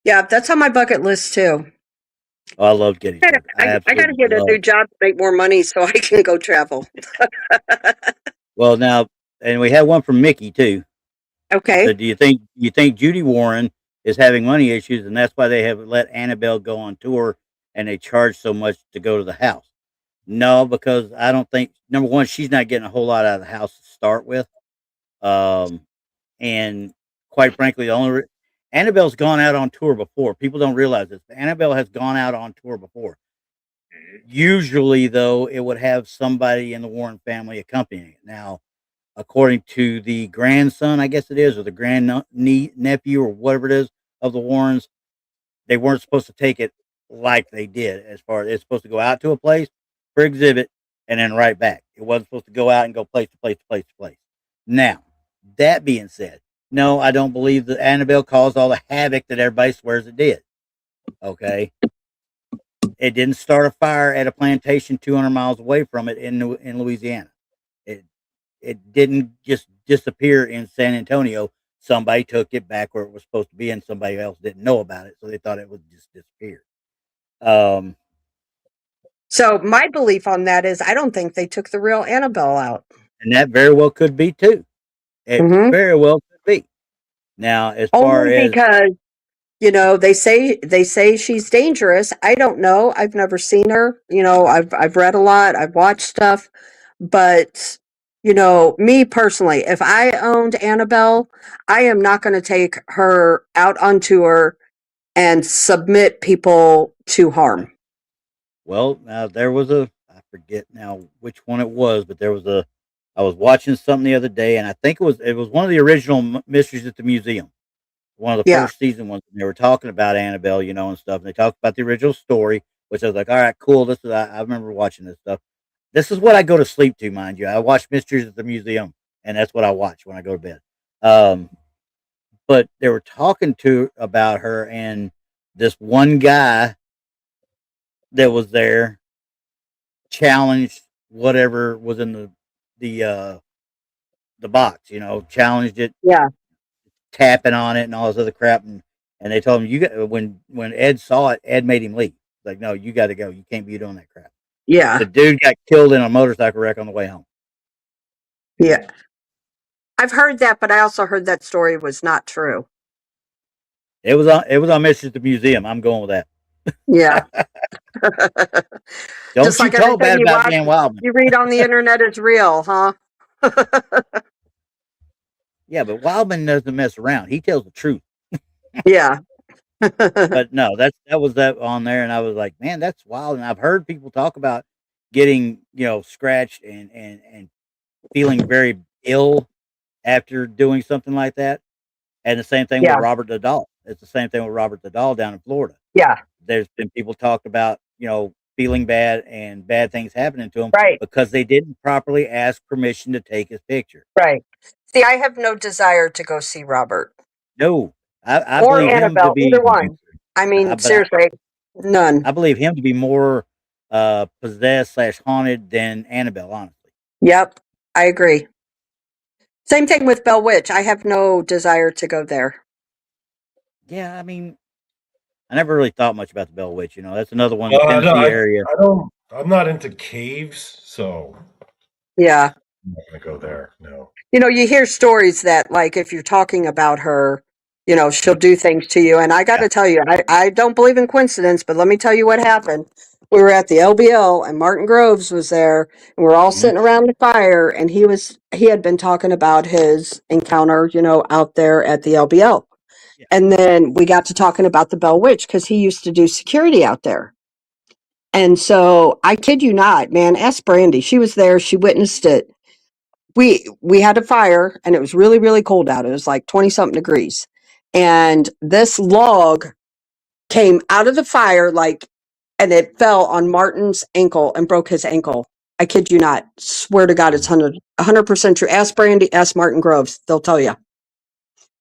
yeah. That's on my bucket list too. I love Gettysburg. I I got to absolutely get a love. new job to make more money so I can go travel. Well, now, and we had one from Mickey too. Okay. So, do you think Judy Warren is having money issues, and that's why they have let Annabelle go on tour, and they charge so much to go to the house? No, because I don't think, number one, she's not getting a whole lot out of the house to start with. Um, and quite frankly, Annabelle's gone out on tour before. People don't realize this. But Annabelle has gone out on tour before. Usually, though, it would have somebody in the Warren family accompanying it. Now, according to the grandson, I guess it is, or the nephew, or whatever it is of the Warrens, they weren't supposed to take it like they did. As far as it's supposed to go out to a place for exhibit and then right back. It wasn't supposed to go out and go place to place to place to place. Now, that being said, no, I don't believe that Annabelle caused all the havoc that everybody swears it did. Okay, it didn't start a fire at a plantation 200 miles away from it in Louisiana. It it didn't just disappear in San Antonio. Somebody took it back where it was supposed to be, and somebody else didn't know about it, so they thought it would just disappear. Um, So my belief on that is I don't think they took the real Annabelle out. and that very well could be too. It Hmm. very well could be. Now, as far Only as because they say she's dangerous. I don't know. I've never seen her. I've read a lot. I've watched stuff, but me personally, if I owned Annabelle, I am not going to take her out on tour and submit people to harm. well, now there was I forget now which one it was, but I was watching something the other day, and I think it was one of the original Mysteries at the Museum, one of the Yeah. first season ones. And they were talking about Annabelle, and stuff. And they talked about the original story, which I was like, all right, cool. I remember watching this stuff. This is what I go to sleep to, mind you. I watch Mysteries at the Museum, and that's what I watch when I go to bed. But they were talking to about her, and this one guy that was there challenged whatever was in the box, challenged it, Yeah. tapping on it and all this other crap, and they told him you got when Ed saw it, Ed made him leave. Like, no, you got to go. You can't be doing that crap. Yeah. The dude got killed in a motorcycle wreck on the way home. Yeah. I've heard that, but I also heard that story was not true. It was on Mission to the Museum. I'm going with that. Yeah. Don't Just you like talk everything bad you about watch, Dan Wildman. you read on the internet is real, huh? Yeah, but Wildman doesn't mess around. He tells the truth. Yeah. But no, that was that on there, and I was like, man, that's wild. And I've heard people talk about getting scratched and feeling very ill after doing something like that. And the same thing with Yeah. Robert the Doll. It's the same thing with Robert the Doll down in Florida. Yeah. There's been people talk about feeling bad and bad things happening to him Right. because they didn't properly ask permission to take his picture. Right. See, I have no desire to go see Robert. No, I Or believe him to Annabelle, be either one. I mean, but seriously, none. I believe him to be more possessed / haunted than Annabelle, honestly. Yep. I agree. Same thing with Bell Witch. I have no desire to go there. Yeah, I mean, I never really thought much about the Bell Witch. That's another one, No, Tennessee area. I'm not into caves, so Yeah. I'm not gonna go there. No. You hear stories that, like, if you're talking about her, she'll do things to you. And I got to tell you, I don't believe in coincidence, but let me tell you what happened. We were at the LBL and Martin Groves was there, and we're all sitting around the fire, and he had been talking about his encounter, out there at the LBL. Yeah. And then we got to talking about the Bell Witch because he used to do security out there. And so I kid you not, man, ask Brandy. She was there. She witnessed it. We had a fire and it was really, really cold out. It was like 20 something degrees. And this log came out of the fire and it fell on Martin's ankle and broke his ankle. I kid you not. Swear to God, it's 100% true. Ask Brandy, ask Martin Groves. They'll tell you.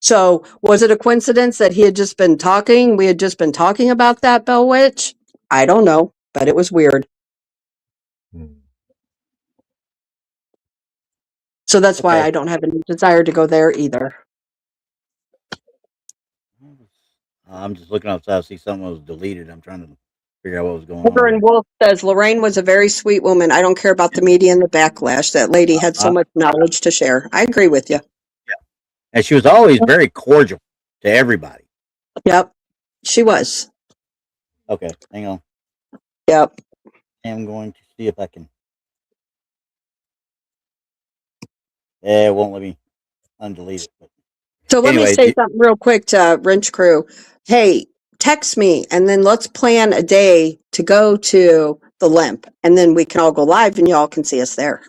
So was it a coincidence that we had just been talking about that Bell Witch? I don't know, but it was weird. So that's why I don't have any desire to go there either. I'm just looking outside to see something was deleted. I'm trying to figure out what was going on. Reverend Wolf says Lorraine was a very sweet woman. I don't care about the media and the backlash. That lady had so much knowledge to share. I agree with you. Yeah. And she was always very cordial to everybody. Yep. She was. Okay, hang on. Yep. I'm going to see if I can. It won't let me undelete it. But so let me say something real quick to Wrench Crew. Hey, text me and then let's plan a day to go to the Limp, and then we can all go live and y'all can see us there.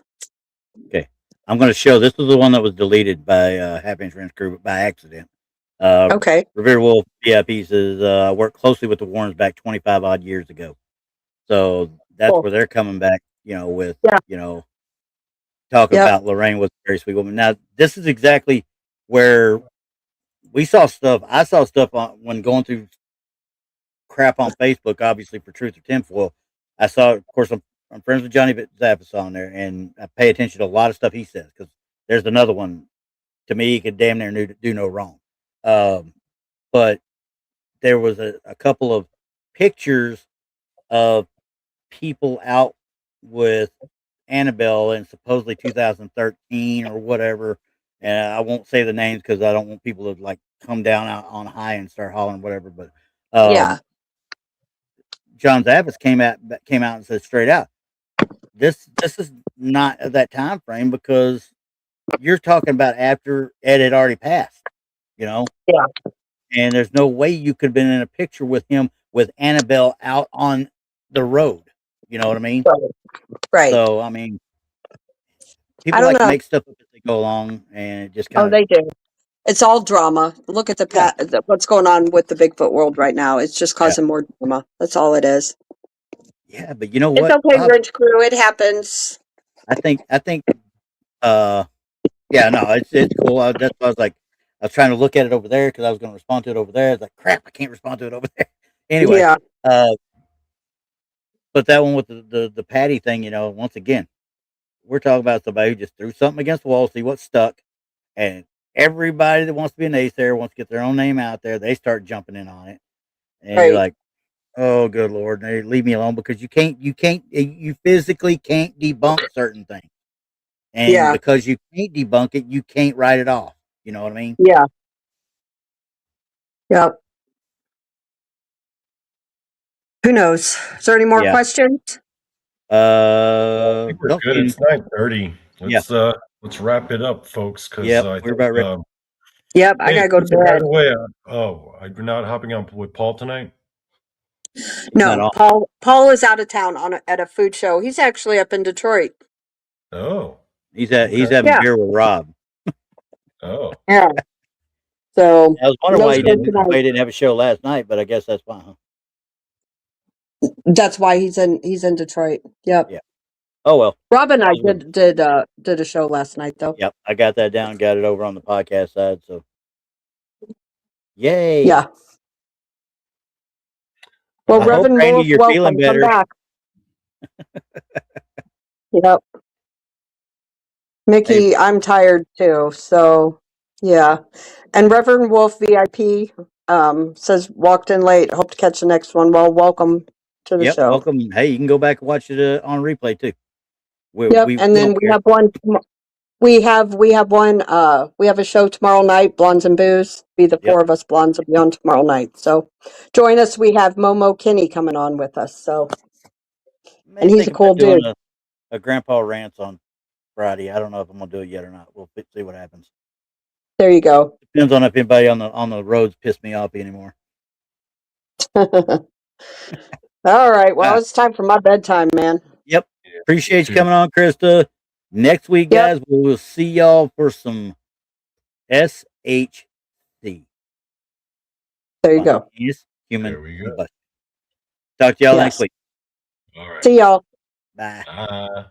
Okay. I'm going to show. This is the one that was deleted by Half Inch Wrench Crew by accident. Okay. Revere Wolf VIP says, I worked closely with the Warrens back 25 odd years ago. So that's where they're coming back, with, talking about Lorraine was a very sweet woman. Now, this is exactly where we saw stuff. I saw stuff when going through crap on Facebook, obviously for Truth or Tinfoil. I saw, of course, I'm friends with Johnny Zappas on there, and I pay attention to a lot of stuff he says because there's another one. To me, he could damn near do no wrong. But there was a couple of pictures of people out with Annabelle in supposedly 2013 or whatever. And I won't say the names because I don't want people to like come down out on high and start hollering whatever. But John Zappas came out and said straight out, this is not that time frame because you're talking about after Ed had already passed, Yeah. And there's no way you could have been in a picture with him with Annabelle out on the road. You know what I mean? Right. So, I mean, people like to make stuff up as they go along, and it just kind of. Oh, they do. It's all drama. Look at what's going on with the Bigfoot world right now. It's just causing more drama. That's all it is. Yeah, but you know what? It's okay, Wrench Crew. It happens. I think, yeah, no, it's cool. That's why I was like, I was trying to look at it over there because I was going to respond to it over there. I was like, crap, I can't respond to it over there. Anyway, Yeah. but that one with the patty thing, once again, we're talking about somebody who just threw something against the wall, see what stuck, and everybody that wants to be a naysayer wants to get their own name out there. They start jumping in on it, and you're Right. like, "Oh, good Lord, leave me alone," because you physically can't debunk certain things, and Yeah. because you can't debunk it, you can't write it off. You know what I mean? Yeah. Yep. Who knows? Is there any more Yeah. questions? I think we're Nope. good. It's 9:30. Yeah. Let's wrap it up, folks, because Yep. I We're think about ready. Yep. I hey, gotta go to Christa, by bed. the way, you're not hopping on with Paul tonight? He's not No, on. Paul is out of town at a food show. He's actually up in Detroit. Oh, He's okay. having Yeah. beer with Rob. Oh, Yeah. So I was wondering no why he show didn't tonight. have a show last night, but I guess that's fine. Huh? That's why he's in Detroit. Yep. Yeah. Oh well. Rob and I All's good. did a show last night though. Yep. I got that down. Got it over on the podcast side. So yay. Yeah. Well, I hope Reverend Randy, Wolf, you're feeling welcome. Come better. back. Yep. Hey, Mickey, I'm tired too. So yeah. And Reverend Wolf VIP says walked in late. Hope to catch the next one. Well, welcome to the yep. show. Welcome. Hey, you can go back and watch it on replay too. Yep. And We then don't we care. have one. We have one. We have a show tomorrow night. Blondes and Booze. Be the Yep. four of us blondes will be on tomorrow night. So join us. We have Momo Kinney coming on with us. So May and he's a think about cool doing dude. a grandpa rants on Friday. I don't know if I'm gonna do it yet or not. We'll see what happens. There you go. Depends on if anybody on the roads piss me off anymore. All right. Well, Ah, it's time for my bedtime, man. yep. yeah, Appreciate you too. coming on, Krista. Next week, Yep. guys, we will see y'all for some SHC. There you go. Spontaneous Human There we go. Combustion. Talk to y'all next Yes. week. All right. See y'all. Bye. Bye.